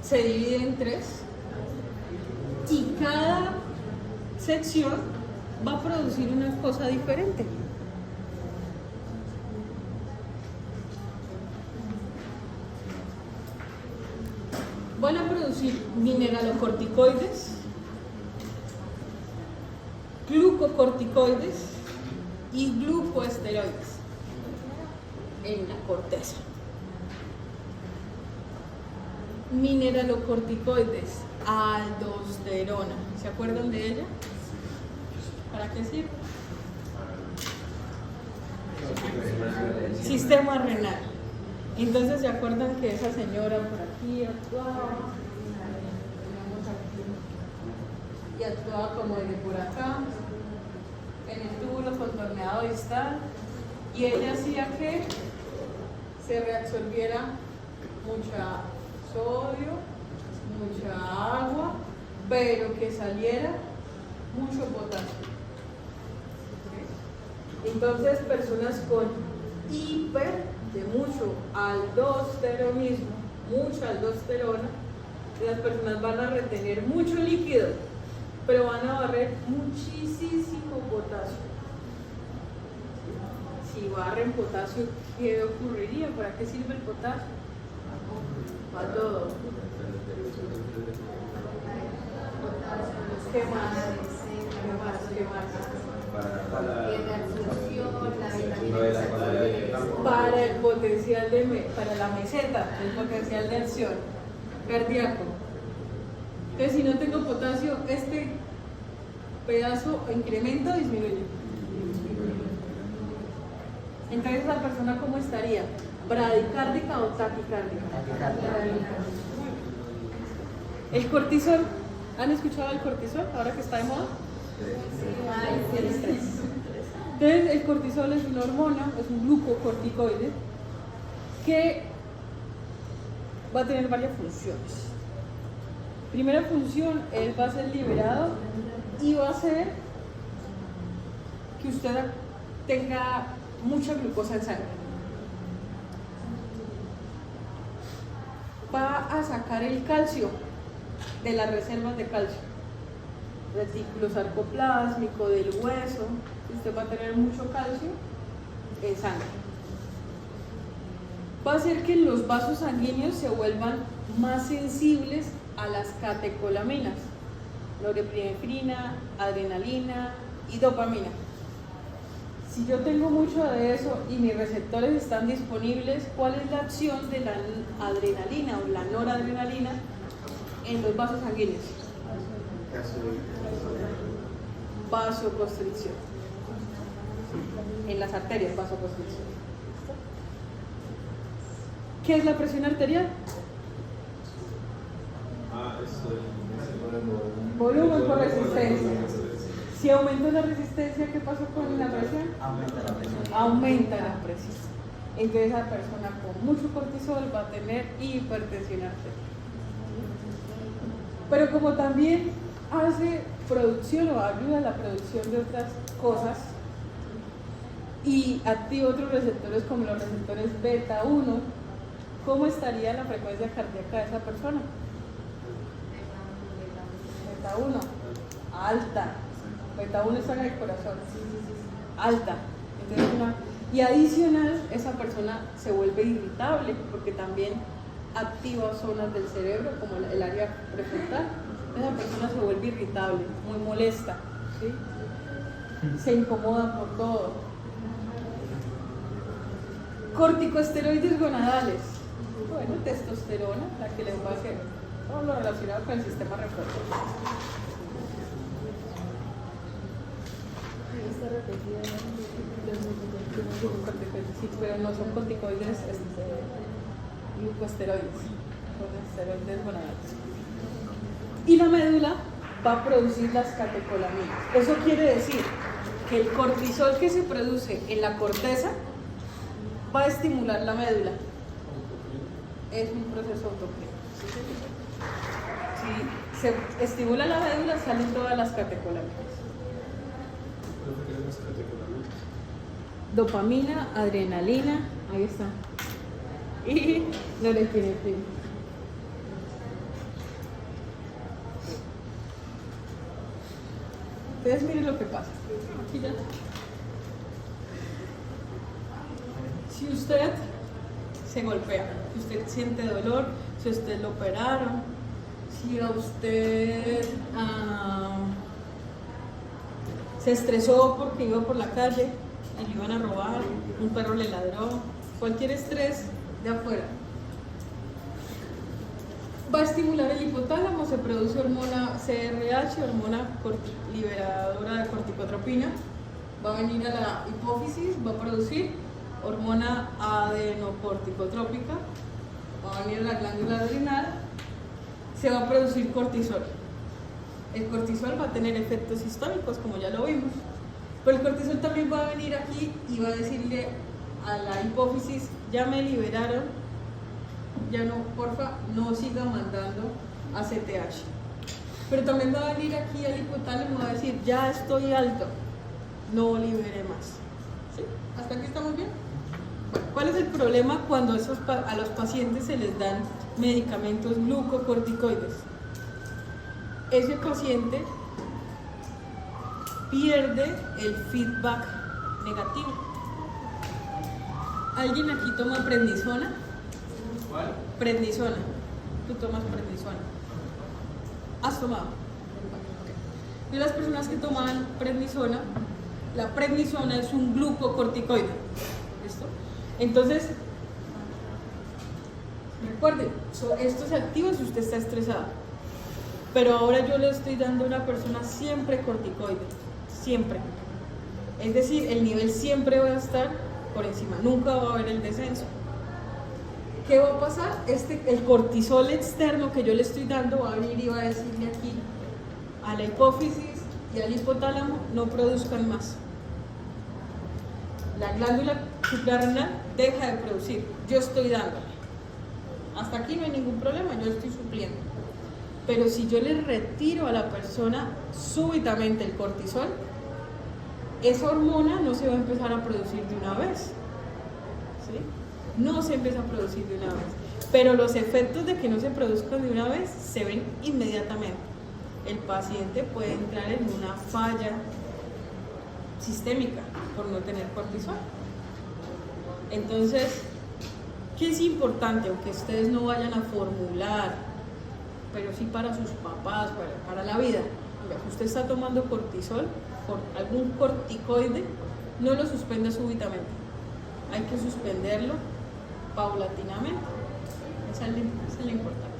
se divide en 3 y cada sección va a producir una cosa diferente. Van a producir mineralocorticoides, glucocorticoides y glucoesteroides en la corteza. Mineralocorticoides, aldosterona. ¿Se acuerdan de ella? ¿Para qué sirve? Sistema renal. Entonces, ¿se acuerdan que esa señora por aquí actuaba? Y actuaba como desde por acá, en el túbulo contorneado distal, y ella hacía que se reabsorbiera mucha sodio, mucha agua, pero que saliera mucho potasio. ¿Okay? Entonces, personas con de mucho aldosteronismo, mucha aldosterona, las personas van a retener mucho líquido, pero van a barrer muchísimo potasio. Si barren potasio, ¿qué ocurriría? ¿Para qué sirve el potasio? Para todo. ¿Qué más? Para la absorción, la Para el potencial para la meseta, el potencial de acción cardíaco. Entonces, si no tengo potasio, este pedazo incrementa o disminuye. Entonces, ¿la persona cómo estaría? ¿Bradicárdica o taquicárdica? El cortisol, ¿han escuchado el cortisol ahora que está de moda? El estrés. Entonces, el cortisol es una hormona, es un glucocorticoide que va a tener varias funciones. Primera función, él va a ser liberado y va a hacer que usted tenga mucha glucosa en sangre. Va a sacar el calcio de las reservas de calcio, retículo sarcoplásmico, del hueso. Usted va a tener mucho calcio en sangre. Va a hacer que los vasos sanguíneos se vuelvan más sensibles a las catecolaminas, norepinefrina, adrenalina y dopamina. Si yo tengo mucho de eso y mis receptores están disponibles, ¿cuál es la acción de la adrenalina o la noradrenalina en los vasos sanguíneos? Vasoconstricción. En las arterias, vasoconstricción. ¿Qué es la presión arterial? Volumen por resistencia. Si aumenta la resistencia, ¿qué pasó con la presión? Aumenta la presión. Aumenta la presión. Entonces, esa persona con mucho cortisol va a tener hipertensión arterial. Pero como también hace producción o ayuda a la producción de otras cosas y activa otros receptores como los receptores beta 1, ¿cómo estaría la frecuencia cardíaca de esa persona? Beta 1, alta. Beta 1 está en el corazón, alta. Entonces, y adicional, esa persona se vuelve irritable porque también activa zonas del cerebro como el área prefrontal. Esa persona se vuelve irritable, muy molesta, ¿sí? Se incomoda por todo. Corticosteroides gonadales. Bueno, testosterona, la que les va a hacer todo lo relacionado con el sistema reproductivo. Está repetida, sí, pero no son corticoides, glucosteroides, son esteroides gonadales. Y la médula va a producir las catecolaminas. Eso quiere decir que el cortisol que se produce en la corteza va a estimular la médula. Es un proceso autoclínico. Si se estimula la médula, salen todas las catecolaminas. Dopamina, adrenalina, ahí está. Y norepinefrina. Entonces miren lo que pasa. Aquí ya. Si usted se golpea, si usted siente dolor, si usted lo operaron, si a usted se estresó porque iba por la calle y le iban a robar, un perro le ladró, cualquier estrés de afuera, va a estimular el hipotálamo, se produce hormona CRH, hormona liberadora de corticotropina, va a venir a la hipófisis, va a producir hormona adenocorticotrópica, va a venir a la glándula adrenal, se va a producir cortisol. El cortisol va a tener efectos sistómicos, como ya lo vimos, pero el cortisol también va a venir aquí y va a decirle a la hipófisis, ya me liberaron, ya no, porfa, no siga mandando a CTH. Pero también va a venir aquí al hipotálamo y va a decir, ya estoy alto, no libere más. ¿Sí? ¿Hasta aquí estamos bien? Bueno, ¿cuál es el problema cuando a los pacientes se les dan medicamentos glucocorticoides? Ese paciente pierde el feedback negativo. ¿Alguien aquí toma prednisona? ¿Cuál? Prednisona. Tú tomas prednisona. ¿Has tomado? Okay. de las personas que toman prednisona, la prednisona es un glucocorticoide. ¿Listo? Entonces, recuerden, esto se activa si usted está estresado. Pero ahora yo le estoy dando a una persona siempre corticoide, siempre. Es decir, el nivel siempre va a estar por encima, nunca va a haber el descenso. ¿Qué va a pasar? El cortisol externo que yo le estoy dando va a venir y va a decirle aquí a la hipófisis y al hipotálamo, no produzcan más. La glándula suprarrenal deja de producir, yo estoy dándole. Hasta aquí no hay ningún problema, yo estoy supliendo. Pero si yo le retiro a la persona súbitamente el cortisol, esa hormona no se va a empezar a producir de una vez. ¿Sí? No se empieza a producir de una vez. Pero los efectos de que no se produzcan de una vez se ven inmediatamente. El paciente puede entrar en una falla sistémica por no tener cortisol. Entonces, ¿qué es importante? Aunque ustedes no vayan a formular, pero sí para sus papás, para la vida. Mira, si usted está tomando cortisol, por algún corticoide, no lo suspenda súbitamente. Hay que suspenderlo paulatinamente. Esa es la importante.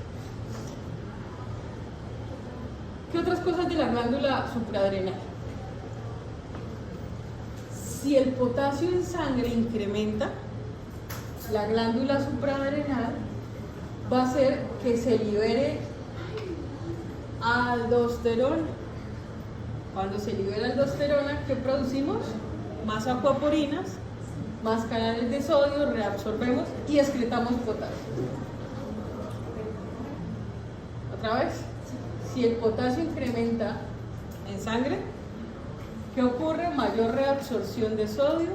¿Qué otras cosas de la glándula suprarrenal? Si el potasio en sangre incrementa, la glándula suprarrenal va a hacer que se libere aldosterona. Cuando se libera aldosterona, ¿qué producimos? Más acuaporinas, más canales de sodio, reabsorbemos y excretamos potasio. ¿Otra vez? Si el potasio incrementa en sangre, ¿qué ocurre? Mayor reabsorción de sodio,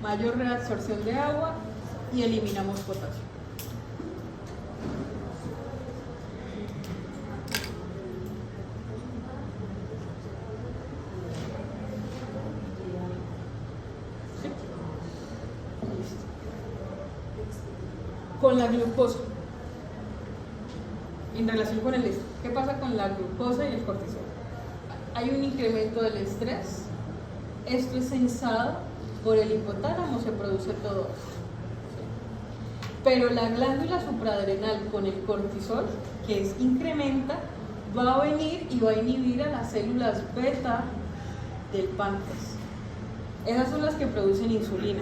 mayor reabsorción de agua y eliminamos potasio. Con la glucosa, en relación con el estrés, ¿qué pasa con la glucosa y el cortisol? Hay un incremento del estrés, esto es sensado por el hipotálamo, se produce todo esto. Pero la glándula suprarrenal con el cortisol, que incrementa, va a venir y va a inhibir a las células beta del páncreas. Esas son las que producen insulina.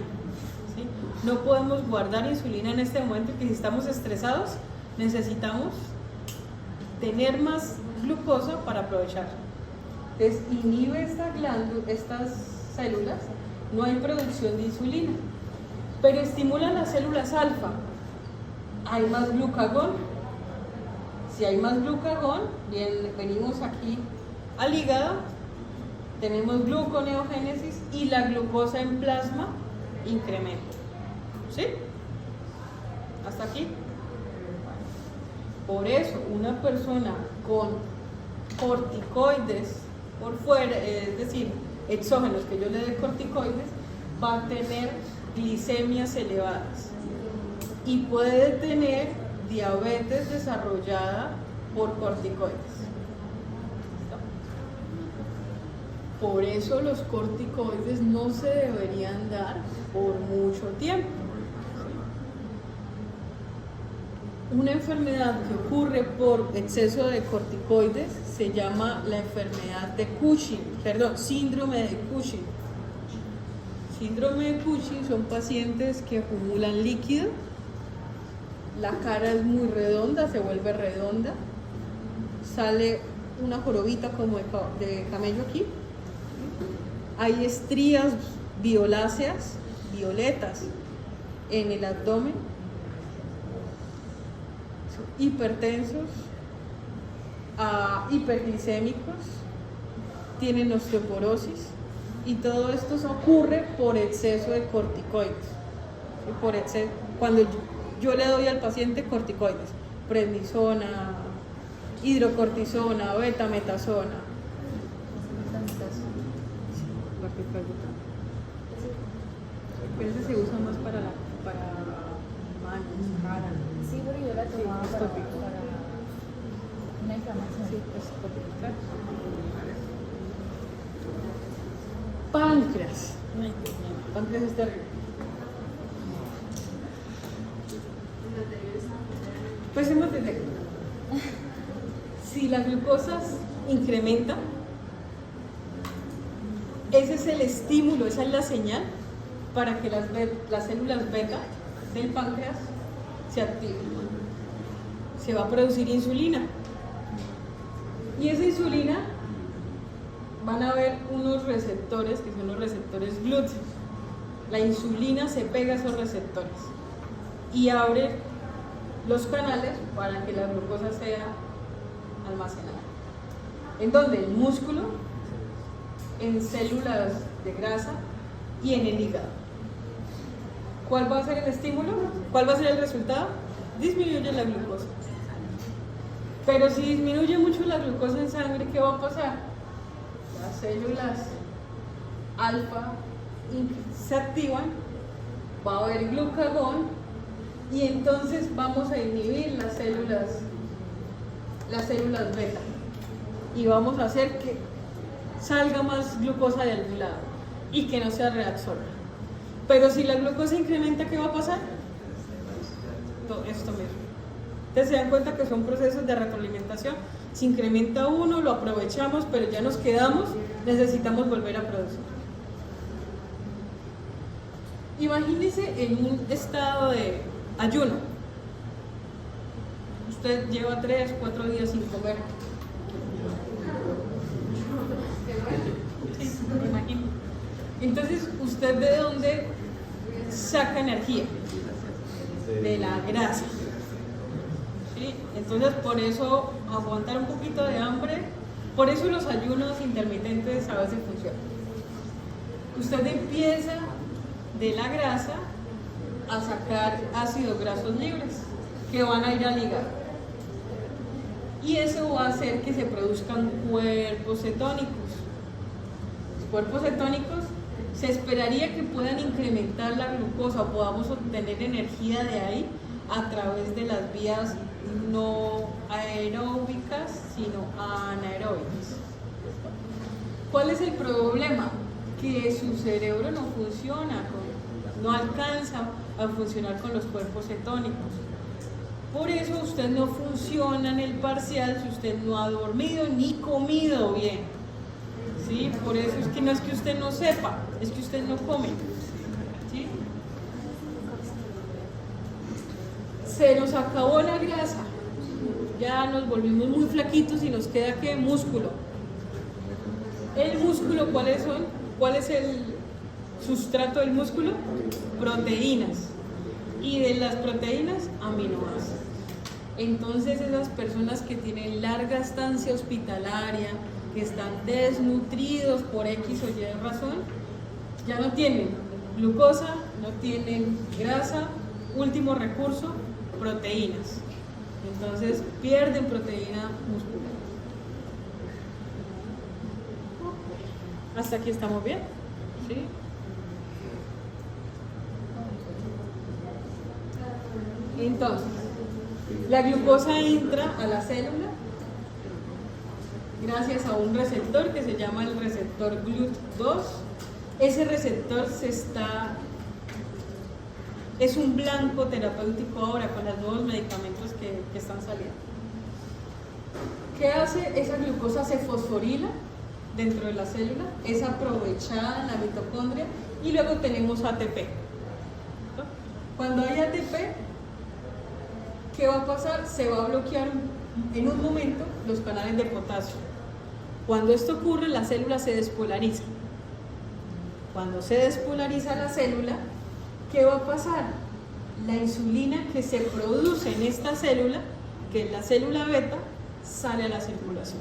¿Sí? No podemos guardar insulina en este momento, que si estamos estresados necesitamos tener más glucosa para aprovechar. Entonces inhibe estas células, no hay producción de insulina, pero estimula las células alfa, hay más glucagón. Si hay más glucagón, venimos aquí al hígado, tenemos gluconeogénesis y la glucosa en plasma incrementa. ¿Sí? ¿Hasta aquí? Por eso, una persona con corticoides por fuera, es decir, exógenos, que yo le dé corticoides, va a tener glicemias elevadas y puede tener diabetes desarrollada por corticoides. Por eso los corticoides no se deberían dar por mucho tiempo. Una enfermedad que ocurre por exceso de corticoides se llama la enfermedad de Cushing, síndrome de Cushing. Síndrome de Cushing son pacientes que acumulan líquido, la cara es muy redonda, se vuelve redonda, sale una jorobita como de camello aquí, hay estrías violáceas, violetas en el abdomen, hipertensos, hiperglicémicos, tienen osteoporosis, y todo esto ocurre por exceso de corticoides. Cuando yo le doy al paciente corticoides, prednisona, hidrocortisona, betametasona, pero ese se usa más para manos, cara. Sí, pero yo la tomaba es para tópico. una inflamación. Sí, es tópico, claro. Ay, Dios mío, el páncreas es terrible. Pues hemos detectado. Si la glucosa incrementa, ese es el estímulo, esa es la señal para que las células beta del páncreas se activen. Se va a producir insulina. Y esa insulina van a haber unos receptores que son los receptores glúteos. La insulina se pega a esos receptores y abre los canales para que la glucosa sea almacenada. ¿En dónde? En el músculo, en células de grasa y en el hígado. ¿Cuál va a ser el estímulo? ¿Cuál va a ser el resultado? Disminuye la glucosa. Pero si disminuye mucho la glucosa en sangre, ¿qué va a pasar? Las células alfa se activan, va a haber glucagón y entonces vamos a inhibir las células beta y vamos a hacer que salga más glucosa de algún lado y que no se reabsorba. Pero si la glucosa incrementa, ¿qué va a pasar? Todo esto mismo. Entonces se dan cuenta que son procesos de retroalimentación. Si incrementa uno, lo aprovechamos, pero ya nos quedamos, necesitamos volver a producir. Imagínese en un estado de ayuno. Usted lleva 3, 4 días sin comer. Sí, me imagino. Entonces, ¿usted de dónde saca energía? De la grasa. ¿Sí? Entonces, por eso aguantar un poquito de hambre, por eso los ayunos intermitentes a veces funcionan. Usted empieza de la grasa a sacar ácidos grasos libres que van a ir al hígado. Y eso va a hacer que se produzcan cuerpos cetónicos. Los cuerpos cetónicos se esperaría que puedan incrementar la glucosa o podamos obtener energía de ahí a través de las vías no aeróbicas, sino anaeróbicas. ¿Cuál es el problema? Que su cerebro no funciona, no alcanza a funcionar con los cuerpos cetónicos. Por eso usted no funciona en el parcial si usted no ha dormido ni comido bien. ¿Sí? Por eso es que no es que usted no sepa, es que usted no come. ¿Sí? Se nos acabó la grasa, ya nos volvimos muy flaquitos y nos queda ¿qué? Músculo. El músculo, ¿cuáles son? ¿Cuál es el sustrato del músculo? Proteínas. Y de las proteínas, aminoácidos. Entonces esas personas que tienen larga estancia hospitalaria, que están desnutridos por X o Y razón, ya no tienen glucosa, no tienen grasa, último recurso, proteínas. Entonces pierden proteína muscular. ¿Hasta aquí estamos bien? ¿Sí? Entonces, la glucosa entra a la célula gracias a un receptor que se llama el receptor GLUT2. Ese receptor es un blanco terapéutico ahora con los nuevos medicamentos que están saliendo. ¿Qué hace? Esa glucosa se fosforila dentro de la célula, es aprovechada en la mitocondria y luego tenemos ATP. Cuando hay ATP, ¿qué va a pasar? Se va a bloquear en un momento los canales de potasio. Cuando esto ocurre, la célula se despolariza. Cuando se despolariza la célula, ¿qué va a pasar? La insulina que se produce en esta célula, que es la célula beta, sale a la circulación.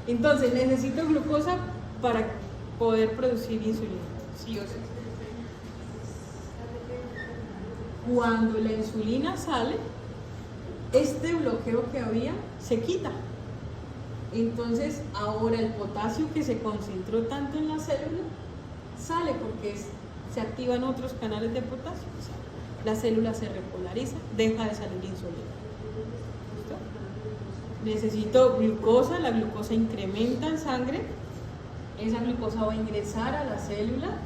Entonces, necesito glucosa para poder producir insulina, sí o sí. Cuando la insulina sale, este bloqueo que había se quita. Entonces, ahora el potasio que se concentró tanto en la célula sale porque se activan otros canales de potasio. La célula se repolariza, deja de salir insulina. ¿Listo? Necesito glucosa, la glucosa incrementa en sangre, esa glucosa va a ingresar a la célula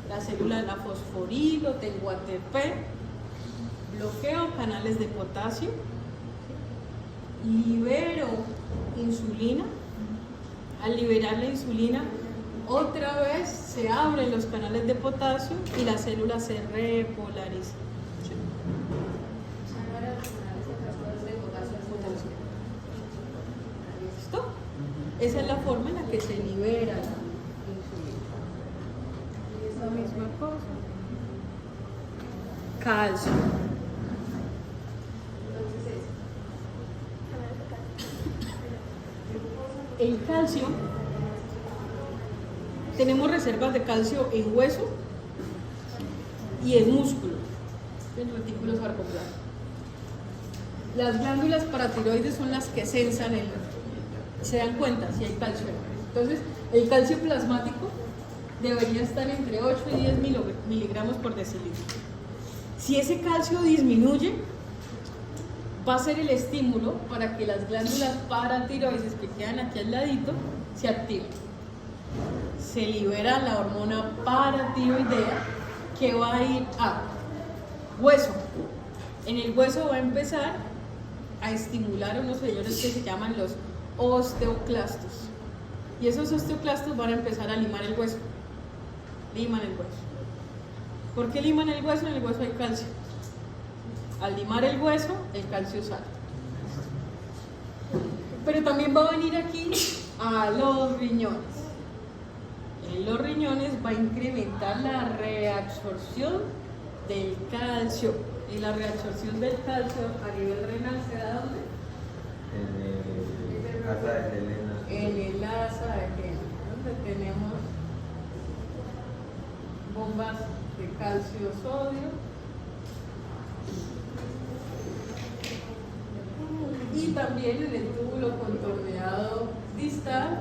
la fosforilo, tengo ATP, bloqueo canales de potasio, libero insulina. Al liberar la insulina, otra vez se abren los canales de potasio y la célula se repolariza. ¿Listo? Esa es la forma en la que se libera la insulina. La misma cosa. Calcio. El calcio, tenemos reservas de calcio en hueso y en músculo, en retículo sarcoplasma. Las glándulas paratiroides son las que sensan se dan cuenta si hay calcio. Entonces, el calcio plasmático debería estar entre 8 y 10 miligramos por decilitro. Si ese calcio disminuye, va a ser el estímulo para que las glándulas paratiroides que quedan aquí al ladito se activen. Se libera la hormona paratiroidea que va a ir a hueso. En el hueso va a empezar a estimular unos señores que se llaman los osteoclastos. Y esos osteoclastos van a empezar a limar el hueso. Liman el hueso. ¿Por qué liman el hueso? En el hueso hay calcio. Al limar el hueso, el calcio sale. Pero también va a venir aquí a los riñones. En los riñones va a incrementar la reabsorción del calcio. Y la reabsorción del calcio a nivel renal se da ¿dónde? En el asa de Helena. En el asa de Helena, donde tenemos bombas de calcio-sodio. Y también en el túbulo contorneado distal,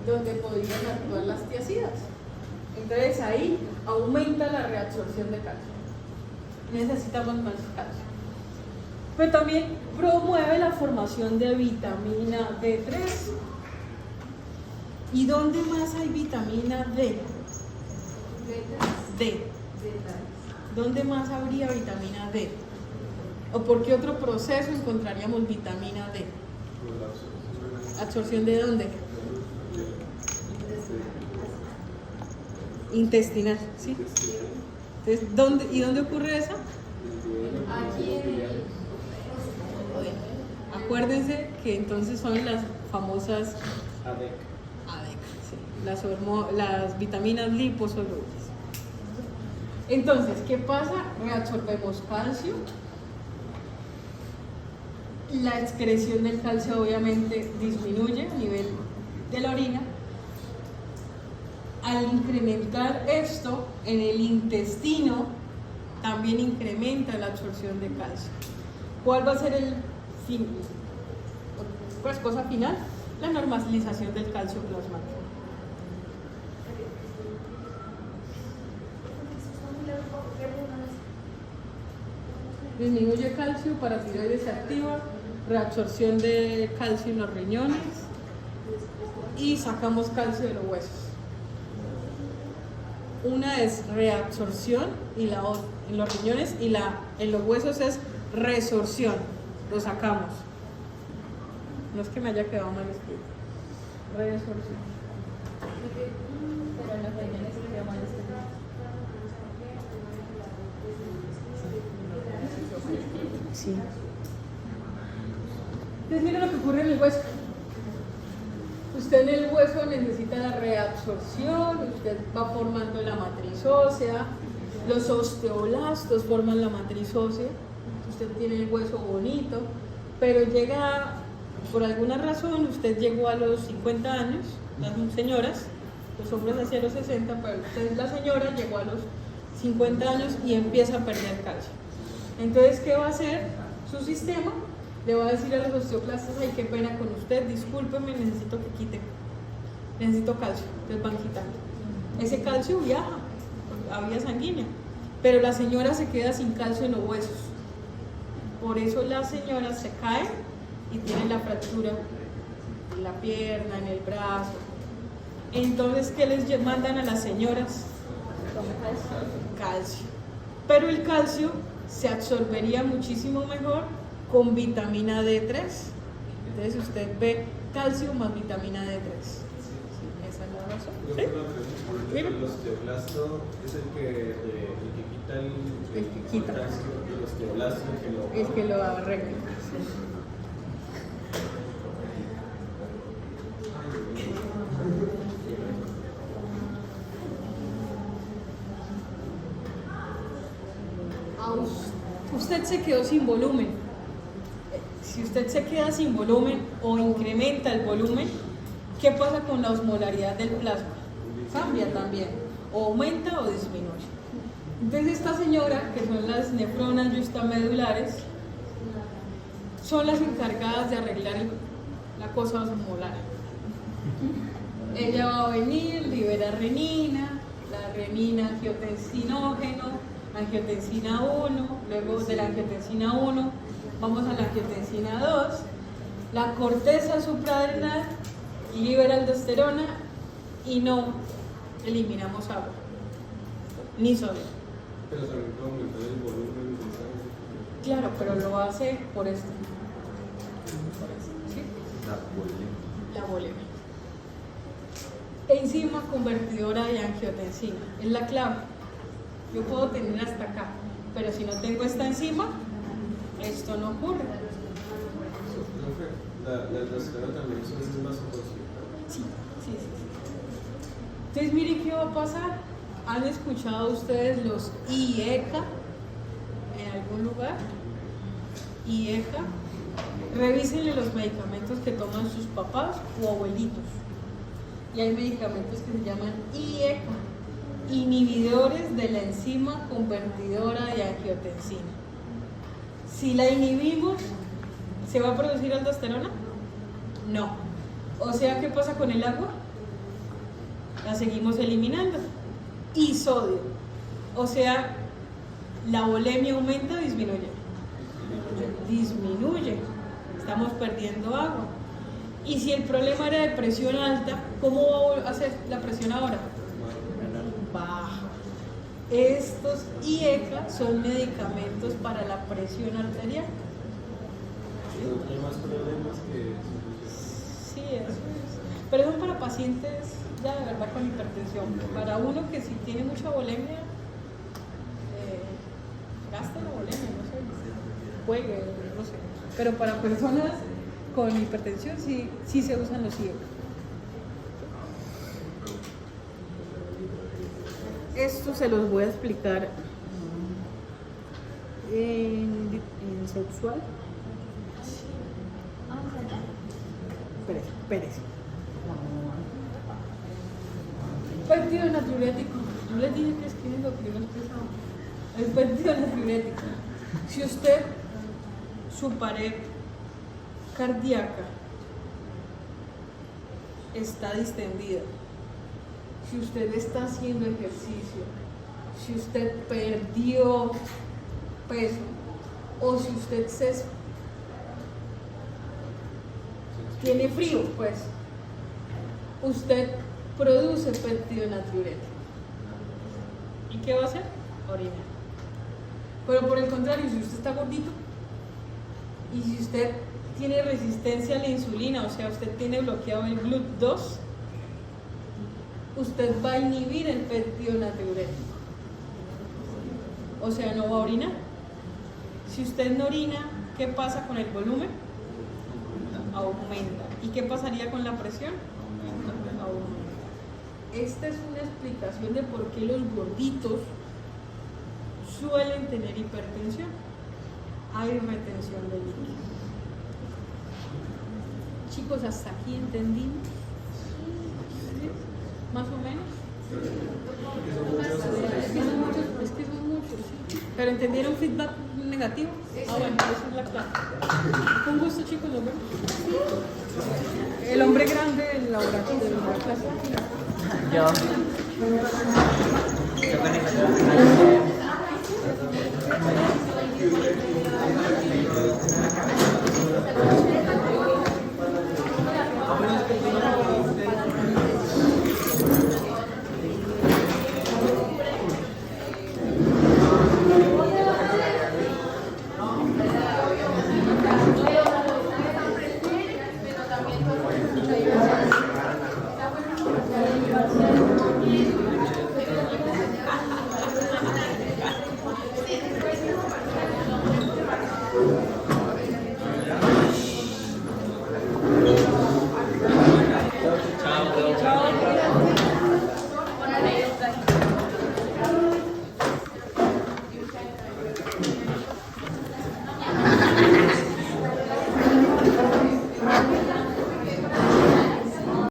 donde podrían actuar las tiacidas. Entonces ahí aumenta la reabsorción de calcio. Necesitamos más calcio. Pero también promueve la formación de vitamina D3. ¿Y dónde más hay vitamina D? D. ¿Dónde más habría vitamina D? ¿O por qué otro proceso encontraríamos vitamina D? ¿Absorción de dónde? Intestinal, ¿sí? Entonces, ¿dónde ocurre esa? Aquí en el... Acuérdense que entonces son las famosas ADEC. sí, las vitaminas liposolubles. Entonces, ¿qué pasa? Reabsorbemos calcio. La excreción del calcio obviamente disminuye a nivel de la orina. Al incrementar esto en el intestino, también incrementa la absorción de calcio. ¿Cuál va a ser el fin? Pues cosa final, la normalización del calcio plasmático. Disminuye calcio, paratiroides se activa, reabsorción de calcio en los riñones y sacamos calcio de los huesos. Una es reabsorción y la otra en los riñones y en los huesos es resorción. Lo sacamos. No es que me haya quedado mal escrito. Resorción. Pero en los riñones se quedó mal escrito. Sí. Entonces miren lo que ocurre en el hueso. Usted en el hueso necesita la reabsorción, usted va formando la matriz ósea, los osteoblastos forman la matriz ósea, usted tiene el hueso bonito, pero llega, por alguna razón, usted llegó a los 50 años, las señoras, los hombres hacia los 60, pero usted, la señora, llegó a los 50 años y empieza a perder calcio. Entonces, ¿qué va a hacer su sistema? Le va a decir a los osteoclastos, ay, qué pena con usted, discúlpeme, necesito que quite, necesito calcio. Entonces van quitando. Ese calcio viaja a vía sanguínea, pero la señora se queda sin calcio en los huesos. Por eso las señoras se caen y tienen la fractura en la pierna, en el brazo. Entonces, ¿qué les mandan a las señoras? Tome calcio. Calcio. Pero el calcio se absorbería muchísimo mejor con vitamina D3. Entonces usted ve calcio más vitamina D3. Sí, esa es la razón. Yo ¿Sí? creo que Mira. el osteoblasto es el que quita El que quita. calcio, el osteoblasto el Es que lo arregla. Usted se quedó sin volumen. Si usted se queda sin volumen o incrementa el volumen, ¿qué pasa con la osmolaridad del plasma? Cambia también, o aumenta o disminuye. Entonces esta señora, que son las nefronas justamedulares, son las encargadas de arreglar la cosa osmolar. Ella va a venir, libera renina, la renina angiotensinógeno, angiotensina 1, luego de la angiotensina 1 vamos a la angiotensina 2, la corteza supraadrenal libera aldosterona y no eliminamos agua, ni sodio. Pero también puede aumentar el volumen de sangre. Claro, pero lo hace por esto. ¿Sí? La bulimia. Enzima convertidora de angiotensina, es la clave. Yo puedo tener hasta acá, pero si no tengo esta enzima, esto no ocurre. Profe, la aldosterona también son más vasoconstrictores. Sí. Entonces, miren qué va a pasar. ¿Han escuchado ustedes los IECA en algún lugar? IECA. Revísenle los medicamentos que toman sus papás o abuelitos. Y hay medicamentos que se llaman IECA, inhibidores de la enzima convertidora de angiotensina. Si la inhibimos, ¿se va a producir aldosterona? No. O sea, ¿qué pasa con el agua? La seguimos eliminando. Y sodio. O sea, ¿la volemia aumenta o disminuye? Disminuye. Estamos perdiendo agua. Y si el problema era de presión alta, ¿cómo va a ser la presión ahora? Baja. Estos IECA son medicamentos para la presión arterial. Hay más problemas que Sí, eso es. Pero son para pacientes ya de verdad con hipertensión. Para uno que si tiene mucha volemia, gaste la volemia, no sé, juegue, no sé. Pero para personas con hipertensión sí se usan los IECA. Esto se los voy a explicar en sexual. Espérese. Péptido natriurético. No les dije que es que endocrino es pesado. El péptido natriurético. Si usted, su pared cardíaca está distendida, si usted está haciendo ejercicio, si usted perdió peso o si usted tiene frío, pues usted produce péptido natriurético. ¿Y qué va a hacer? Orinar. Pero por el contrario, si usted está gordito y si usted tiene resistencia a la insulina, o sea, usted tiene bloqueado el GLUT2, usted va a inhibir el péptido natriurético. O sea, no va a orinar. Si usted no orina, ¿qué pasa con el volumen? Aumenta. ¿Y qué pasaría con la presión? Aumenta. Esta es una explicación de por qué los gorditos suelen tener hipertensión. Hay retención de líquido. Chicos, ¿hasta aquí entendimos? ¿Sí? ¿Más o menos? Es que son muchos, sí. ¿Pero entendieron feedback negativo? Ah, bueno, esa es la clave. Con gusto, chicos, nos vemos. El hombre grande del laboratorio de la clase. Yo.